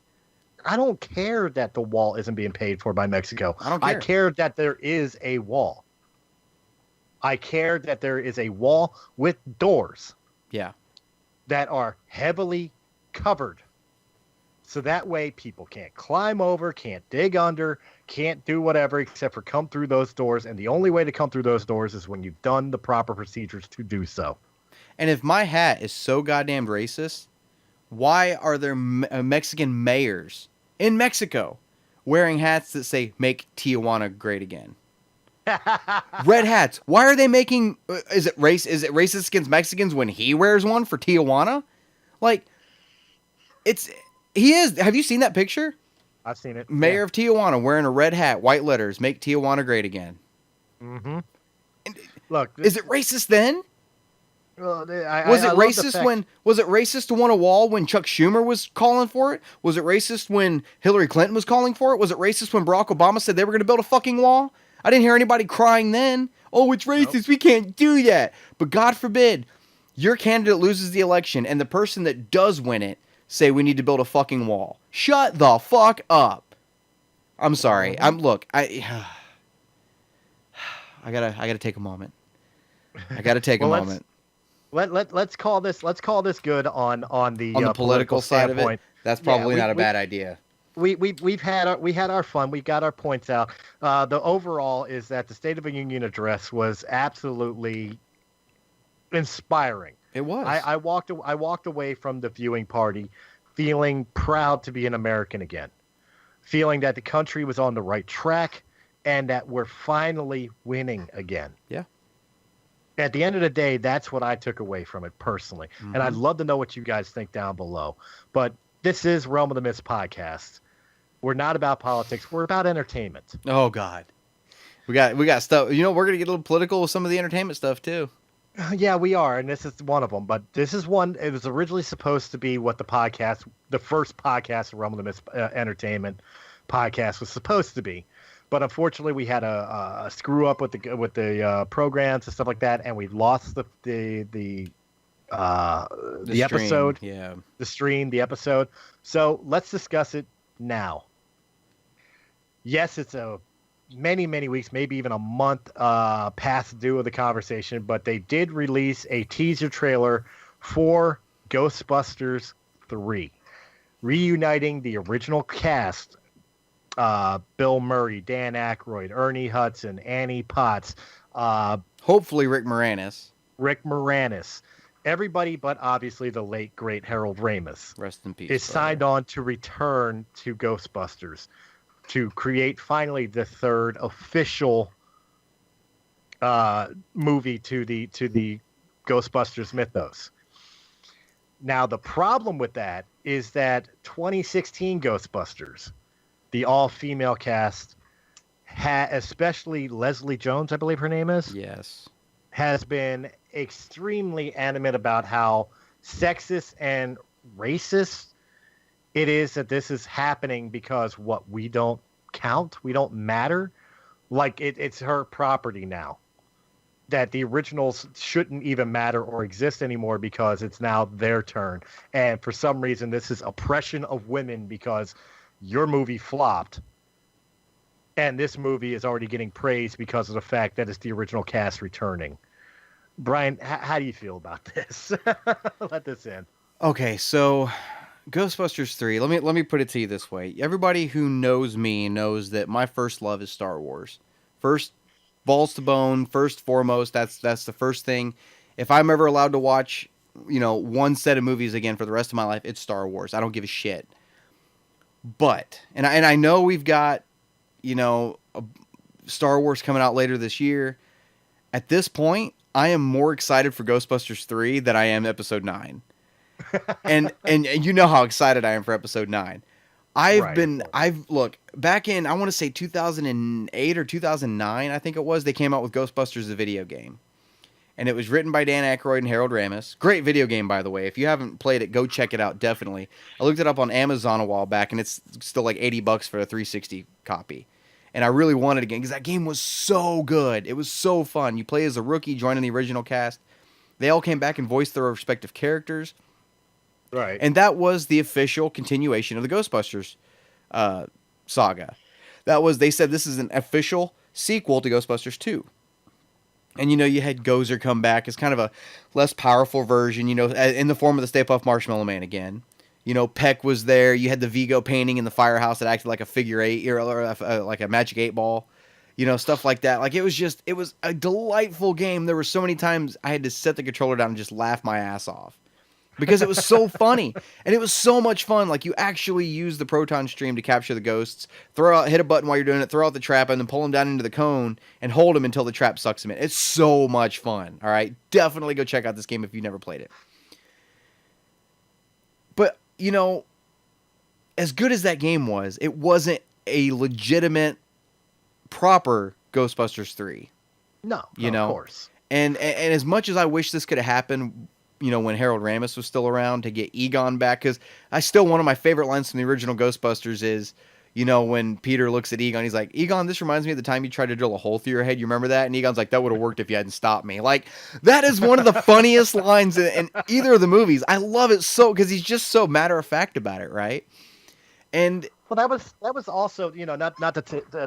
I don't care that the wall isn't being paid for by Mexico. I don't care. I care that there is a wall. I care that there is a wall with doors. Yeah. That are heavily covered. So that way people can't climb over, can't dig under, can't do whatever except for come through those doors. And the only way to come through those doors is when you've done the proper procedures to do so. And if my hat is so goddamn racist, why are there Mexican mayors in Mexico wearing hats that say "Make Tijuana Great Again"? Red hats. Why are they making? Is it racist against Mexicans when he wears one for Tijuana? Like, He is. Have you seen that picture? I've seen it. Mayor of Tijuana wearing a red hat, white letters, make Tijuana great again. Mm-hmm. Look, is it racist then? Was it racist to want a wall when Chuck Schumer was calling for it? Was it racist when Hillary Clinton was calling for it? Was it racist when Barack Obama said they were going to build a fucking wall? I didn't hear anybody crying then. Oh, it's racist. Nope. We can't do that. But God forbid your candidate loses the election and the person that does win it say we need to build a fucking wall. Shut the fuck up. I'm sorry. I gotta take a moment. I gotta take a moment. Let's call this good on the political side of it. That's probably not a bad idea. We had our fun. We got our points out. The overall is that the State of the Union address was absolutely inspiring. It was. I walked away from the viewing party feeling proud to be an American again, feeling that the country was on the right track and that we're finally winning again. Yeah. At the end of the day, that's what I took away from it personally. Mm-hmm. And I'd love to know what you guys think down below. But this is Realm of the Myths podcast. We're not about politics. We're about entertainment. Oh, God. We got stuff. You know, we're going to get a little political with some of the entertainment stuff, too. Yeah, we are. And this is one of them. But this is one. It was originally supposed to be what the first podcast, Realm of the Myths entertainment podcast, was supposed to be. But unfortunately, we had a screw up with the programs and stuff like that, and we lost the episode, the stream, the episode. So let's discuss it now. Yes, it's a many weeks, maybe even a month past due of the conversation, but they did release a teaser trailer for Ghostbusters 3, reuniting the original cast. Bill Murray, Dan Aykroyd, Ernie Hudson, Annie Potts. Hopefully Rick Moranis. Everybody but obviously the late, great Harold Ramis. Rest in peace. Is signed on to return to Ghostbusters to create finally the third official movie to the Ghostbusters mythos. Now, the problem with that is that 2016 Ghostbusters, the all-female cast, especially Leslie Jones, I believe her name is. Yes. Has been extremely animate about how sexist and racist it is that this is happening because we don't count, we don't matter. Like it's her property now. That the originals shouldn't even matter or exist anymore because it's now their turn. And for some reason, this is oppression of women because your movie flopped, and this movie is already getting praised because of the fact that it's the original cast returning. Brian, how do you feel about this? Let this in. Okay, so Ghostbusters 3, let me put it to you this way. Everybody who knows me knows that my first love is Star Wars. First, balls to bone, first foremost, that's the first thing. If I'm ever allowed to watch, one set of movies again for the rest of my life, it's Star Wars. I don't give a shit. But, and I know we've got, Star Wars coming out later this year. At this point, I am more excited for Ghostbusters 3 than I am Episode 9. and you know how excited I am for Episode 9. Look, back in, I want to say 2008 or 2009, I think it was, they came out with Ghostbusters, the video game. And it was written by Dan Aykroyd and Harold Ramis. Great video game, by the way. If you haven't played it, go check it out, definitely. I looked it up on Amazon a while back, and it's still like $80 for a 360 copy. And I really wanted it again, because that game was so good. It was so fun. You play as a rookie, joining the original cast. They all came back and voiced their respective characters. Right. And that was the official continuation of the Ghostbusters saga. They said this is an official sequel to Ghostbusters 2. And, you had Gozer come back as kind of a less powerful version, in the form of the Stay Puft Marshmallow Man again. Peck was there. You had the Vigo painting in the firehouse that acted like a figure eight or like a magic 8-ball, stuff like that. Like, it was a delightful game. There were so many times I had to set the controller down and just laugh my ass off. Because it was so funny, and it was so much fun. Like, you actually use the proton stream to capture the ghosts, hit a button while you're doing it, throw out the trap, and then pull them down into the cone and hold them until the trap sucks them in. It's so much fun. All right, definitely go check out this game if you've never played it. But as good as that game was, it wasn't a legitimate, proper Ghostbusters 3. No, You of know? course. And as much as I wish this could have happened, you know, when Harold Ramis was still around to get Egon back, because one of my favorite lines from the original Ghostbusters is, you know, when Peter looks at Egon, he's like, Egon, this reminds me of the time you tried to drill a hole through your head. You remember that? And Egon's like, that would have worked if you hadn't stopped me. Like, that is one of the funniest lines in either of the movies. I love it so, because he's just so matter of fact about it, right? And well, that was also, you know, not to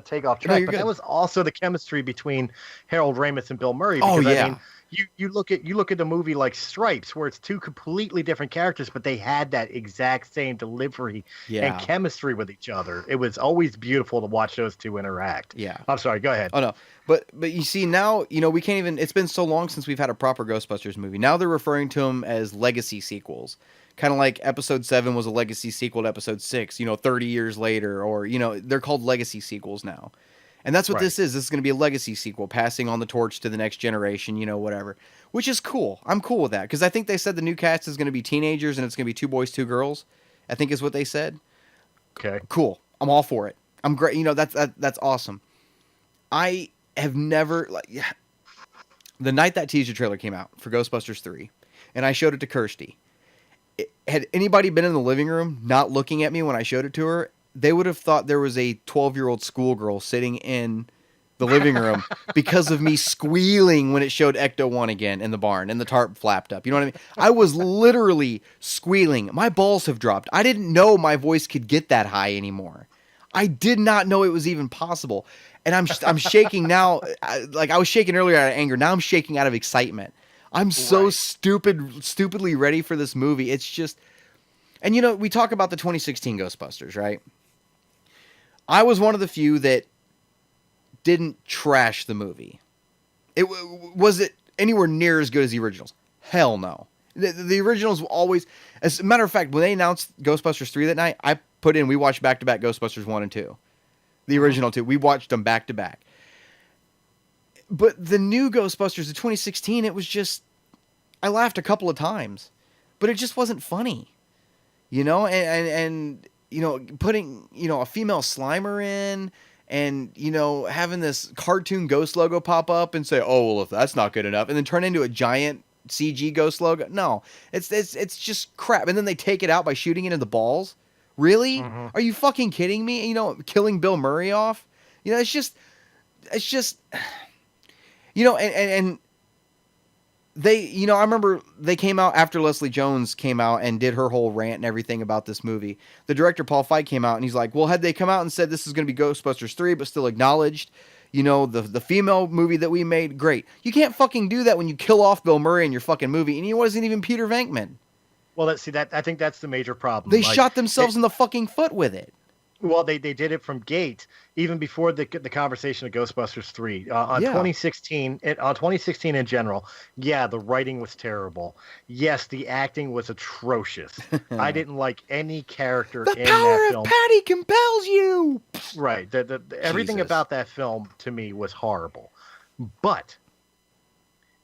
take off track, No, you're but good. that was also the chemistry between Harold Ramis and Bill Murray. Oh, Because yeah. I mean, you look at the movie like Stripes, where it's two completely different characters, but they had that exact same delivery Yeah. and chemistry with each other. It was always beautiful to watch those two interact. Yeah. I'm sorry, go ahead. Oh no, but you see now, you know, we can't even. It's been so long since we've had a proper Ghostbusters movie. Now they're referring to them as legacy sequels, kind of like Episode 7 was a legacy sequel to Episode 6. You know, 30 years later, or you know, they're called legacy sequels now, and that's what Right. this is. This is going to be a legacy sequel, passing on the torch to the next generation. You know, whatever, which is cool. I'm cool with that because I think they said the new cast is going to be teenagers and it's going to be 2 boys, 2 girls. I think is what they said. Okay. Cool. I'm all for it. I'm great. You know, that's awesome. I have never the night that teaser trailer came out for Ghostbusters 3, and I showed it to Kirsty. Had anybody been in the living room not looking at me when I showed it to her, they would have thought there was a 12-year-old schoolgirl sitting in the living room because of me squealing when it showed Ecto-1 again in the barn and the tarp flapped up. You know what I mean? I was literally squealing. My balls have dropped. I didn't know my voice could get that high anymore. I did not know it was even possible. And I'm shaking now. Like I was shaking earlier out of anger. Now I'm shaking out of excitement. I'm so Right. stupidly ready for this movie. It's just, and you know, we talk about the 2016 Ghostbusters, right? I was one of the few that didn't trash the movie. Was it anywhere near as good as the originals? Hell no. The originals always, as a matter of fact, when they announced Ghostbusters 3 that night, we watched back-to-back Ghostbusters 1 and 2. The original 2. We watched them back-to-back. But the new Ghostbusters, the 2016, it was just, I laughed a couple of times, but it just wasn't funny. You know, and you know, putting, you know, a female Slimer in, and, you know, having this cartoon ghost logo pop up and say, oh, well, if that's not good enough, and then turn into a giant CG ghost logo. No, it's just crap. And then they take it out by shooting it in the balls. Really? Mm-hmm. Are you fucking kidding me? You know, killing Bill Murray off? You know, it's just, you know, and they, you know, I remember they came out after Leslie Jones came out and did her whole rant and everything about this movie. The director, Paul Feig, came out and he's like, well, had they come out and said this is going to be Ghostbusters 3, but still acknowledged, you know, the female movie that we made, great. You can't fucking do that when you kill off Bill Murray in your fucking movie, and he wasn't even Peter Venkman. Well, I think that's the major problem. They Like, shot themselves in the fucking foot with it. Well, they did it from gate, even before the conversation of Ghostbusters 3. On 2016 in general, yeah, the writing was terrible. Yes, the acting was atrocious. I didn't like any character The in power that of film. Patty compels you. Right. Everything Jesus. about that film to me was horrible. But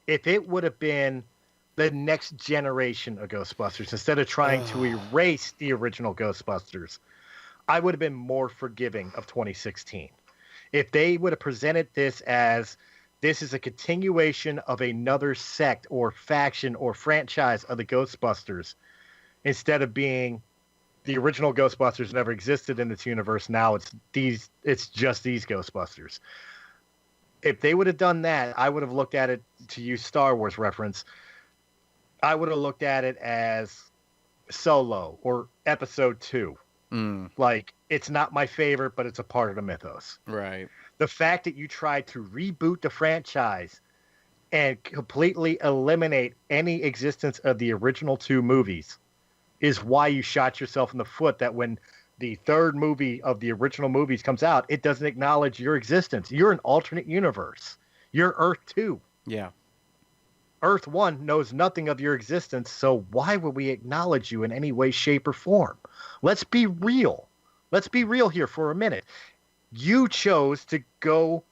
if it would have been the next generation of Ghostbusters, instead of trying to erase the original Ghostbusters, I would have been more forgiving of 2016. If they would have presented this as this is a continuation of another sect or faction or franchise of the Ghostbusters, instead of being the original Ghostbusters never existed in this universe, now it's just these Ghostbusters. If they would have done that, I would have looked at it, to use Star Wars reference, I would have looked at it as Solo or Episode 2. Like, it's not my favorite, but it's a part of the mythos. Right. The fact that you tried to reboot the franchise and completely eliminate any existence of the original 2 movies is why you shot yourself in the foot, that when the third movie of the original movies comes out, it doesn't acknowledge your existence. You're an alternate universe. You're Earth 2. Yeah. Earth 1 knows nothing of your existence, so why would we acknowledge you in any way, shape, or form? Let's be real. Let's be real here for a minute. You chose to go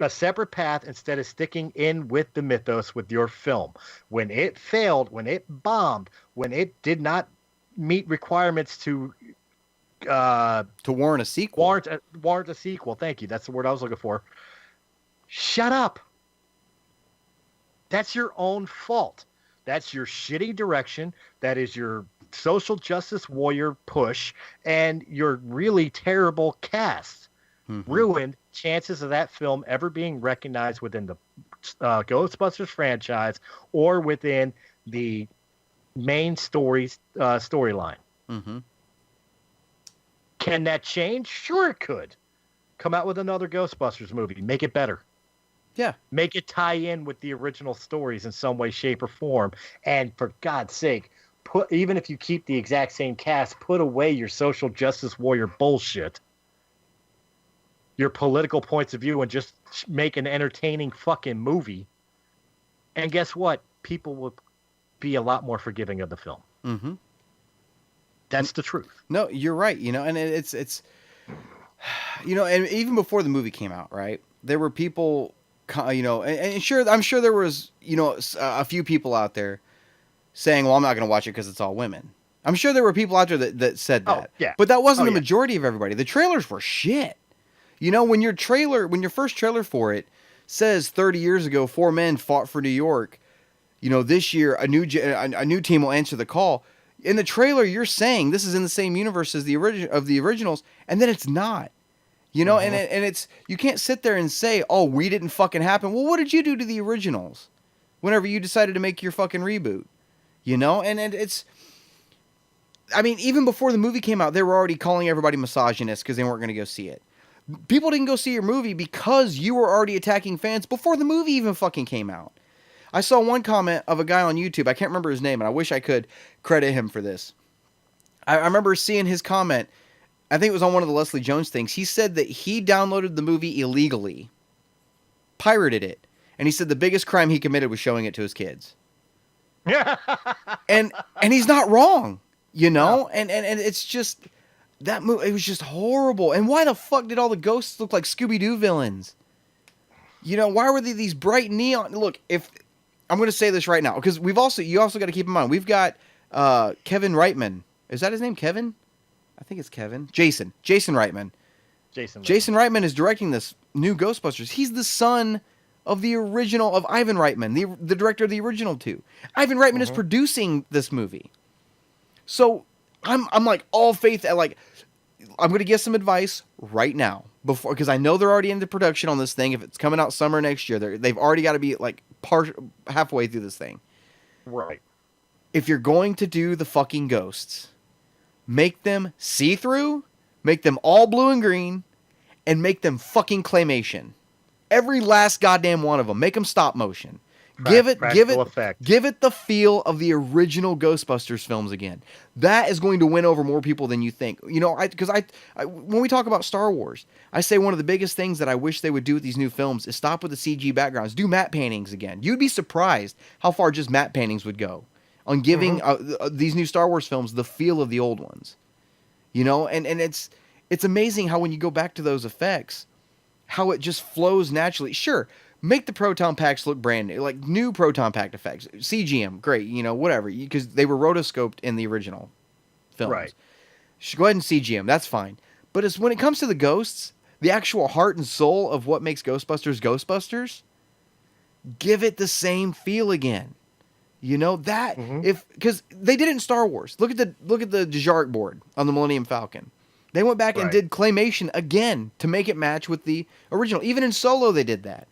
a separate path instead of sticking in with the mythos with your film. When it failed, when it bombed, when it did not meet requirements to To warrant a sequel. Warrant a sequel. Thank you. That's the word I was looking for. Shut up. That's your own fault. That's your shitty direction. That is your social justice warrior push, and your really terrible cast. Ruined chances of that film ever being recognized within the Ghostbusters franchise or within the main storyline. Can that change? Sure, it could. Come out with another Ghostbusters movie. Make it better. Yeah. Make it tie in with the original stories in some way, shape, or form. And for God's sake, even if you keep the exact same cast, put away your social justice warrior bullshit, your political points of view, and just make an entertaining fucking movie. And guess what? People will be a lot more forgiving of the film. That's the truth. No, you're right. And it's and even before the movie came out, right? There were people, and sure, I'm sure there was, a few people out there saying, well, I'm not going to watch it because it's all women. I'm sure there were people out there that said that. Yeah. But that wasn't the majority of everybody. The trailers were shit. When your first trailer for it says 30 years ago, 4 men fought for New York, this year a new team will answer the call. In the trailer, you're saying this is in the same universe as the originals, and then it's not. And it's, you can't sit there and say, oh, we didn't fucking happen. Well, what did you do to the originals whenever you decided to make your fucking reboot? And it's, I mean, even before the movie came out, they were already calling everybody misogynist because they weren't going to go see it. People didn't go see your movie because you were already attacking fans before the movie even fucking came out. I saw one comment of a guy on YouTube. I can't remember his name, and I wish I could credit him for this. I remember seeing his comment. I think it was on one of the Leslie Jones things. He said that he downloaded the movie illegally, pirated it, and he said the biggest crime he committed was showing it to his kids. and he's not wrong, No. And it's just that movie. It was just horrible. And why the fuck did all the ghosts look like Scooby-Doo villains? Why were they these bright neon? Look, if I'm going to say this right now, because you also got to keep in mind, we've got Kevin Reitman. Is that his name, Kevin? I think it's Kevin. Jason Reitman. Jason Reitman is directing this new Ghostbusters. He's the son of the original, of Ivan Reitman, the director of the original two. Ivan Reitman is producing this movie. So I'm like all faith at like, I'm going to get some advice right now because I know they're already into production on this thing. If it's coming out summer next year, they've already got to be like halfway through this thing. Right. If you're going to do the fucking ghosts, make them see-through, make them all blue and green, and make them fucking claymation. Every last goddamn one of them. Make them stop motion. Give it the feel of the original Ghostbusters films again. That is going to win over more people than you think. Because when we talk about Star Wars, I say one of the biggest things that I wish they would do with these new films is stop with the CG backgrounds. Do matte paintings again. You'd be surprised how far just matte paintings would go on giving these new Star Wars films the feel of the old ones. And it's amazing how when you go back to those effects, how it just flows naturally. Sure. Make the proton packs look brand new, like new proton pack effects. CGM, great, whatever, because they were rotoscoped in the original films. Right. Go ahead and CGM, that's fine. But when it comes to the ghosts, the actual heart and soul of what makes Ghostbusters, give it the same feel again. Because they did it in Star Wars. Look at the Djarit board on the Millennium Falcon. They went back and did claymation again to make it match with the original. Even in Solo, they did that.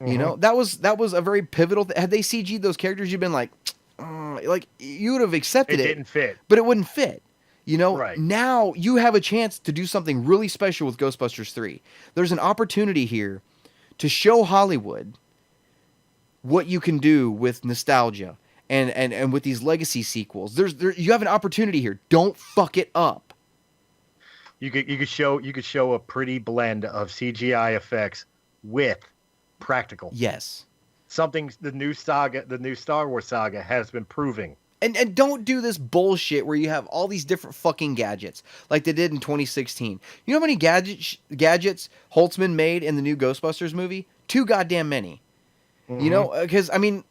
That was a very pivotal thing. Had they CG'd those characters, you'd been like you would have accepted it. It didn't fit. But it wouldn't fit. Now you have a chance to do something really special with Ghostbusters 3. There's an opportunity here to show Hollywood what you can do with nostalgia and with these legacy sequels. You have an opportunity here. Don't fuck it up. You could show a pretty blend of CGI effects with practical. Yes. Something the new Star Wars saga has been proving. And don't do this bullshit where you have all these different fucking gadgets like they did in 2016. You know how many gadgets Holtzman made in the new Ghostbusters movie? Too goddamn many. Because, I mean,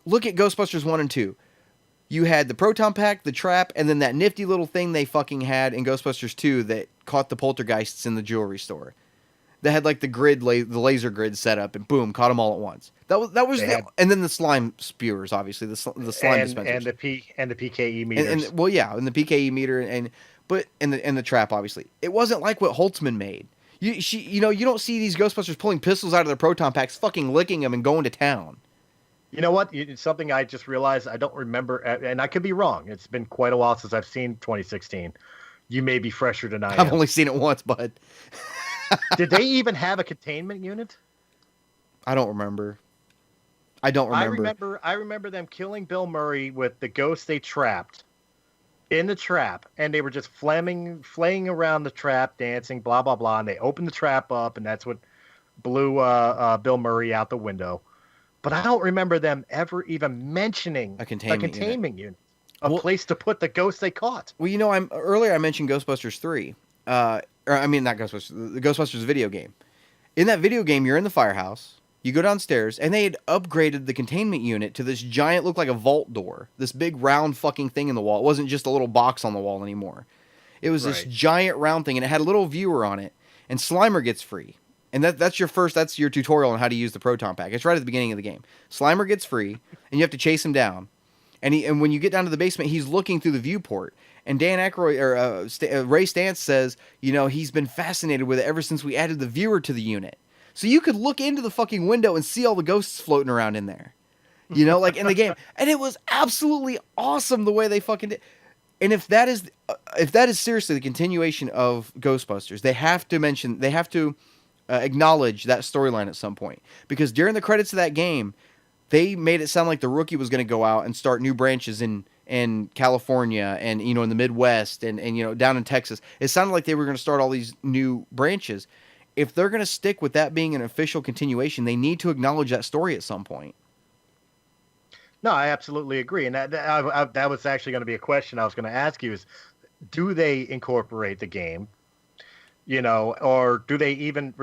look at Ghostbusters 1 and 2. you had the proton pack, the trap, and then that nifty little thing they fucking had in Ghostbusters 2 that caught the poltergeists in the jewelry store. That had like the grid, the laser grid set up, and boom, caught them all at once. And then the slime spewers, obviously the slime dispensers, and the PKE meters, and the PKE meter, and the trap, obviously. It wasn't like what Holtzman made. You don't see these Ghostbusters pulling pistols out of their proton packs, fucking licking them, and going to town. You know what? It's something I just realized I don't remember, and I could be wrong. It's been quite a while since I've seen 2016. You may be fresher than I am. I've only seen it once, bud. Did they even have a containment unit? I don't remember. I remember them killing Bill Murray with the ghost they trapped in the trap, and they were just flaying around the trap, dancing, blah, blah, blah, and they opened the trap up, and that's what blew Bill Murray out the window. But I don't remember them ever even mentioning a containment unit. A place to put the ghosts they caught. Well, earlier I mentioned Ghostbusters 3. Not Ghostbusters, the Ghostbusters video game. In that video game, you're in the firehouse, you go downstairs, and they had upgraded the containment unit to this giant, looked like a vault door. This big round fucking thing in the wall. It wasn't just a little box on the wall anymore. It was this giant round thing, and it had a little viewer on it, and Slimer gets free. And that's your tutorial on how to use the proton pack. It's right at the beginning of the game. Slimer gets free, and you have to chase him down. And when you get down to the basement, he's looking through the viewport. And Dan Aykroyd Ray Stantz says, he's been fascinated with it ever since we added the viewer to the unit. So you could look into the fucking window and see all the ghosts floating around in there, like in the game. And it was absolutely awesome the way they fucking did. And if that is seriously the continuation of Ghostbusters, they have to acknowledge that storyline at some point, because during the credits of that game, they made it sound like the Rookie was going to go out and start new branches in California and in the Midwest and down in Texas. It sounded like they were going to start all these new branches. If they're going to stick with that being an official continuation, they need to acknowledge that story at some point. No, I absolutely agree, and that was actually going to be a question I was going to ask you: is do they incorporate the game? Or do they even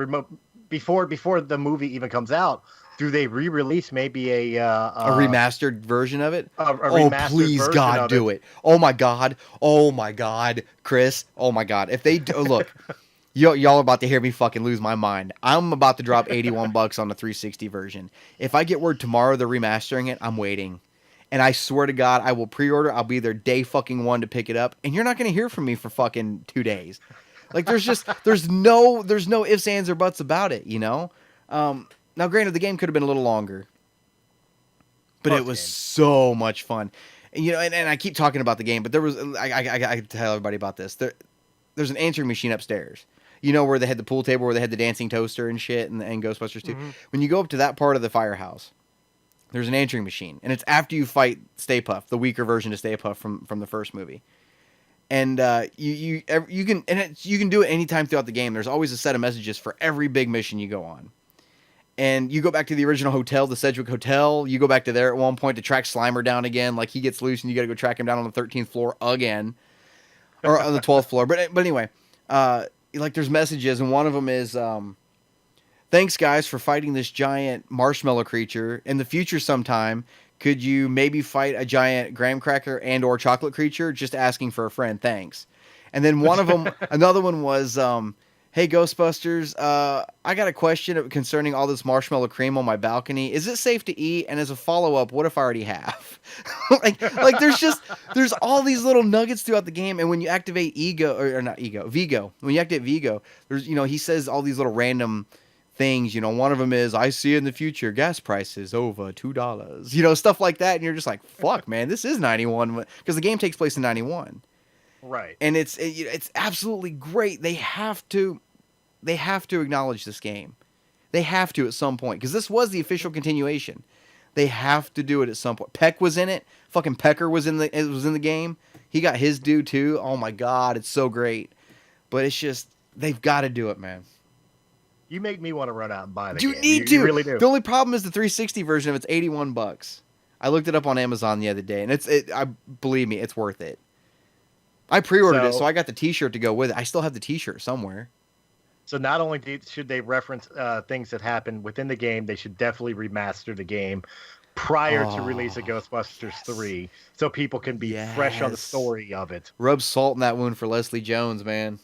before the movie even comes out? Do they re-release maybe a remastered version of it? Please, God, do it! Oh my God, Chris! Oh my God! If they do, look, y'all are about to hear me fucking lose my mind. I'm about to drop $81 on the 360 version. If I get word tomorrow they're remastering it, I'm waiting. And I swear to God, I will pre-order. I'll be there day fucking one to pick it up, and you're not gonna hear from me for fucking 2 days. Like there's no ifs, ands, or buts about it, Now, granted, the game could have been a little longer, but it was so much fun. And, and I keep talking about the game, but there was I tell everybody about this. There's an answering machine upstairs. Where they had the pool table, where they had the dancing toaster and shit, and Ghostbusters 2. Mm-hmm. When you go up to that part of the firehouse, there's an answering machine, and it's after you fight Stay Puft, the weaker version of Stay Puft from the first movie. And you can do it anytime throughout the game. There's always a set of messages for every big mission you go on. And you go back to the original hotel, the Sedgwick Hotel. You go back to there at one point to track Slimer down again. Like, he gets loose, and you got to go track him down on the 13th floor again, or on the 12th floor. But anyway, there's messages, and one of them is, "Thanks, guys, for fighting this giant marshmallow creature. In the future, sometime, could you maybe fight a giant graham cracker and or chocolate creature? Just asking for a friend. Thanks." And then one of them, another one was, "Hey, Ghostbusters, I got a question concerning all this marshmallow cream on my balcony. Is it safe to eat? And as a follow-up, what if I already have?" there's all these little nuggets throughout the game. And when you activate Vigo, when you activate Vigo, there's, he says all these little random things. One of them is, "I see in the future gas prices over $2. Stuff like that. And you're just like, fuck, man, this is 91, because the game takes place in 91. Right. And it's absolutely great. They have to acknowledge this game. They have to at some point, because this was the official continuation. They have to do it at some point. Peck was in it. Fucking Pecker was in the game. He got his due too. Oh my God, it's so great. But it's just, they've got to do it, man. You make me want to run out and buy the game. You really do. The only problem is the 360 version of it's $81. I looked it up on Amazon the other day, and believe me, it's worth it. I pre-ordered it, so I got the T-shirt to go with it. I still have the T-shirt somewhere. So not only should they reference things that happen within the game, they should definitely remaster the game. prior to release of Ghostbusters 3, so people can be fresh on the Yes. story of it. Rub salt in that wound for Leslie Jones, man.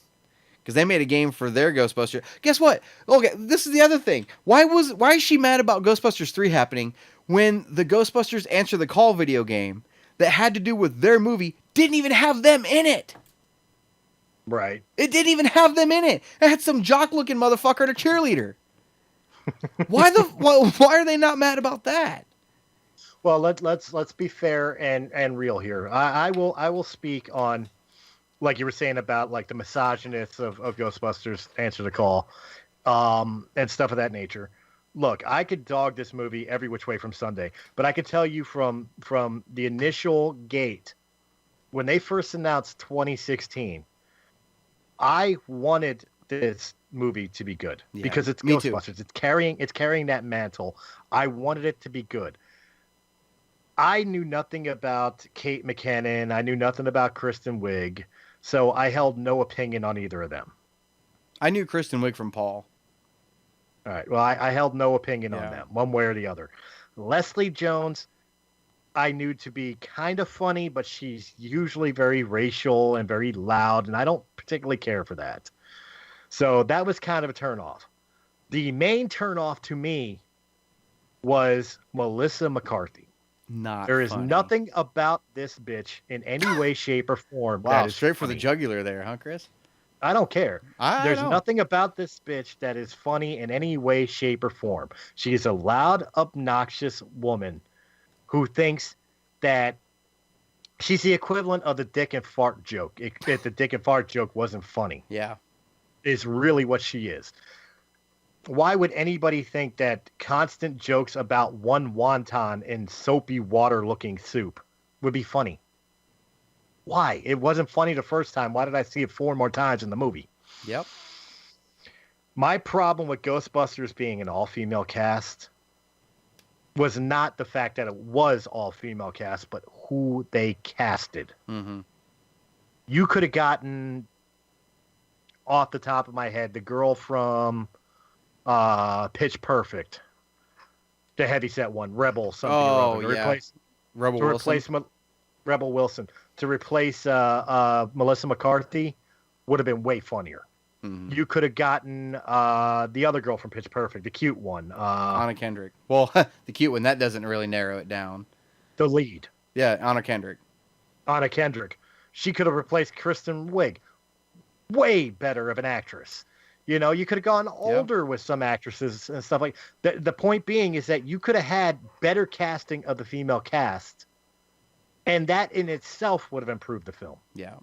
Because they made a game for their Ghostbusters. Guess what? Okay, this is the other thing. Why is she mad about Ghostbusters 3 happening when the Ghostbusters Answer the Call video game that had to do with their movie didn't even have them in it? Right. It didn't even have them in it. It had some jock-looking motherfucker and a cheerleader. Why are they not mad about that? Well, let's be fair and real here. I will speak on, like you were saying about like the misogynists of Ghostbusters Answer the Call, and stuff of that nature. Look, I could dog this movie every which way from Sunday, but I could tell you from the initial gate, when they first announced 2016, I wanted this movie to be good because it's Ghostbusters. Too. It's carrying that mantle. I wanted it to be good. I knew nothing about Kate McKinnon. I knew nothing about Kristen Wiig, so I held no opinion on either of them. I knew Kristen Wiig from Paul. All right. Well, I held no opinion on them, one way or the other. Leslie Jones, I knew to be kind of funny, but she's usually very racial and very loud, and I don't particularly care for that. So that was kind of a turnoff. The main turnoff to me was Melissa McCarthy. There is nothing about this bitch in any way, shape, or form. Wow, that is straight funny. for the jugular there, huh, Chris? I don't care. There's know. nothing about this bitch that is funny in any way, shape, or form. She is a loud, obnoxious woman who thinks that she's the equivalent of the dick and fart joke. If the dick and fart joke wasn't funny. Yeah. Is really what she is. Why would anybody think that constant jokes about one wonton in soapy water-looking soup would be funny? Why? It wasn't funny the first time. Why did I see it 4 more times in the movie? Yep. My problem with Ghostbusters being an all-female cast was not the fact that it was all-female cast, but who they casted. Mm-hmm. You could have gotten, off the top of my head, the girl from Pitch Perfect, the heavyset one, Rebel something. Rebel Wilson to replace Melissa McCarthy would have been way funnier. Mm-hmm. You could have gotten the other girl from Pitch Perfect, the cute one, Anna Kendrick. Well, the cute one, that doesn't really narrow it down. The lead, Anna Kendrick. She could have replaced Kristen Wiig. Way better of an actress. You know, you could have gone older with some actresses and stuff like that. The point being is that you could have had better casting of the female cast, and that in itself would have improved the film. Yeah.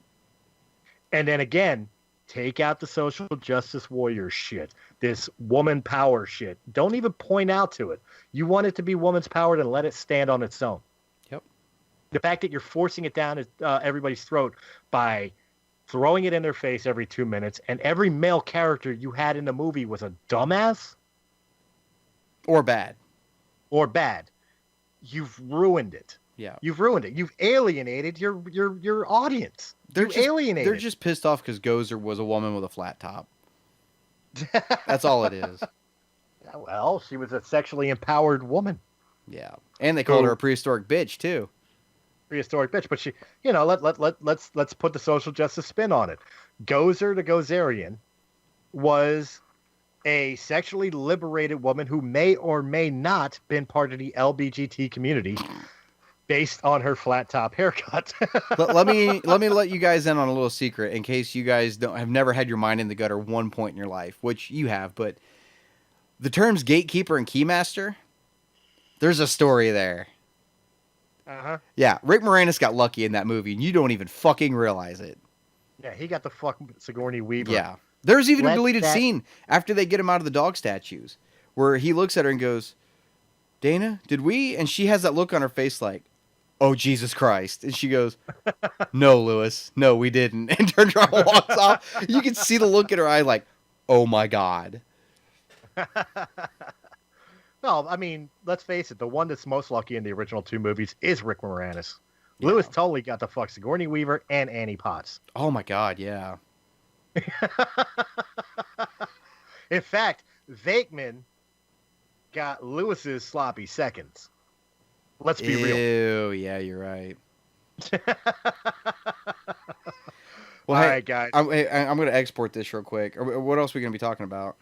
And then again, take out the social justice warrior shit, this woman power shit. Don't even point out to it. You want it to be woman's power, then let it stand on its own. Yep. The fact that you're forcing it down everybody's throat by throwing it in their face every 2 minutes, and every male character you had in the movie was a dumbass or bad, you've ruined it. Yeah, you've ruined it. You've alienated your audience. They're just pissed off because Gozer was a woman with a flat top. That's all it is. Well, she was a sexually empowered woman. Yeah, and they called her a prehistoric bitch too. But she, let's put the social justice spin on it. Gozer the Gozerian was a sexually liberated woman who may or may not been part of the LGBT community based on her flat top haircut. let me let you guys in on a little secret in case you guys have never had your mind in the gutter one point in your life, which you have, but the terms gatekeeper and keymaster, there's a story there. Uh-huh. Yeah, Rick Moranis got lucky in that movie, and you don't even fucking realize it. Yeah, he got the fucking Sigourney Weaver. Yeah. There's even a deleted scene after they get him out of the dog statues where he looks at her and goes, Dana, did we? And she has that look on her face like, oh, Jesus Christ. And she goes, no, Lewis. No, we didn't. And turns around and walks off. You can see the look in her eye like, oh, my God. Well, I mean, let's face it. The one that's most lucky in the original 2 movies is Rick Moranis. Yeah. Lewis totally got the fuck Sigourney Weaver and Annie Potts. Oh, my God, yeah. In fact, Venkman got Lewis's sloppy seconds. Let's be real. Ew, yeah, you're right. Well, All hey, right, guys. I'm going to export this real quick. What else are we going to be talking about?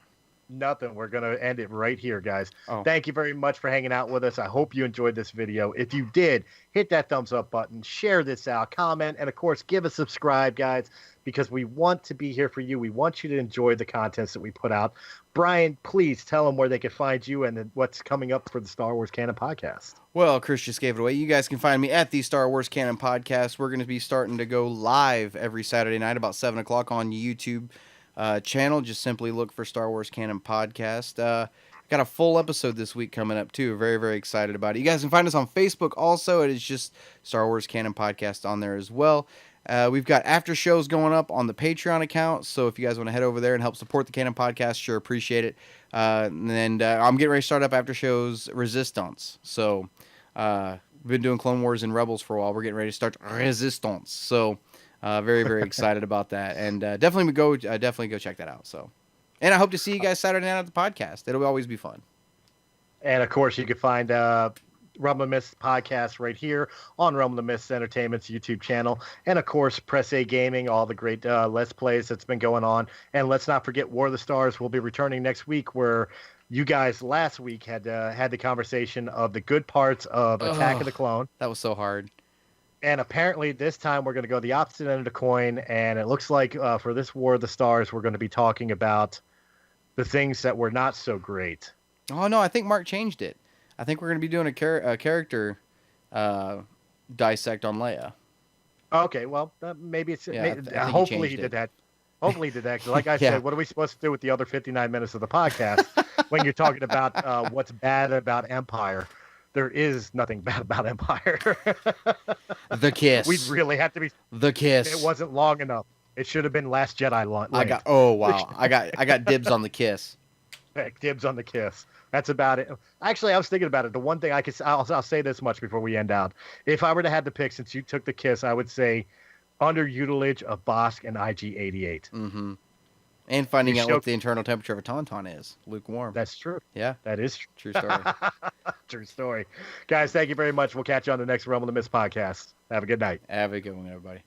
Nothing. We're going to end it right here, guys. Oh. Thank you very much for hanging out with us. I hope you enjoyed this video. If you did, hit that thumbs up button, share this out, comment, and of course, give a subscribe, guys, because we want to be here for you. We want you to enjoy the contents that we put out. Brian, please tell them where they can find you and what's coming up for the Star Wars Canon Podcast. Well, Chris just gave it away. You guys can find me at the Star Wars Canon Podcast. We're going to be starting to go live every Saturday night about 7 o'clock on YouTube channel. Just simply look for Star Wars Canon Podcast. Got a full episode this week coming up, too. Very, very excited about it. You guys can find us on Facebook also. It is just Star Wars Canon Podcast on there as well. We've got after shows going up on the Patreon account, so if you guys want to head over there and help support the Canon Podcast, sure, appreciate it. And I'm getting ready to start up after shows Resistance. So we've been doing Clone Wars and Rebels for a while. We're getting ready to start Resistance. So very, very excited about that. And definitely go check that out. So, and I hope to see you guys Saturday night at the podcast. It'll always be fun. And of course, you can find Realm of Myths podcast right here on Realm of Myths Entertainment's YouTube channel. And of course, Press A Gaming, all the great Let's Plays that's been going on. And let's not forget War of the Stars will be returning next week, where you guys last week had the conversation of the good parts of Attack of the Clone. That was so hard. And apparently this time we're going to go the opposite end of the coin. And it looks like for this War of the Stars, we're going to be talking about the things that were not so great. Oh, no, I think Mark changed it. I think we're going to be doing a character dissect on Leia. Okay, well, maybe it's... Yeah, hopefully he did that. Hopefully he did that. 'Cause like I said, what are we supposed to do with the other 59 minutes of the podcast when you're talking about what's bad about Empire? There is nothing bad about Empire. The kiss. We really had to be... The kiss. It wasn't long enough. It should have been Last Jedi length. I got dibs on the kiss. Dibs on the kiss. That's about it. Actually, I was thinking about it. The one thing I'll say this much before we end out. If I were to have to pick, since you took the kiss, I would say underutilage of Bosk and IG-88. Mm-hmm. And finding out what the internal temperature of a Tauntaun is. Lukewarm. That's true. Yeah. That is true. True story. True story. Guys, thank you very much. We'll catch you on the next Realm of the Myths podcast. Have a good night. Have a good one, everybody.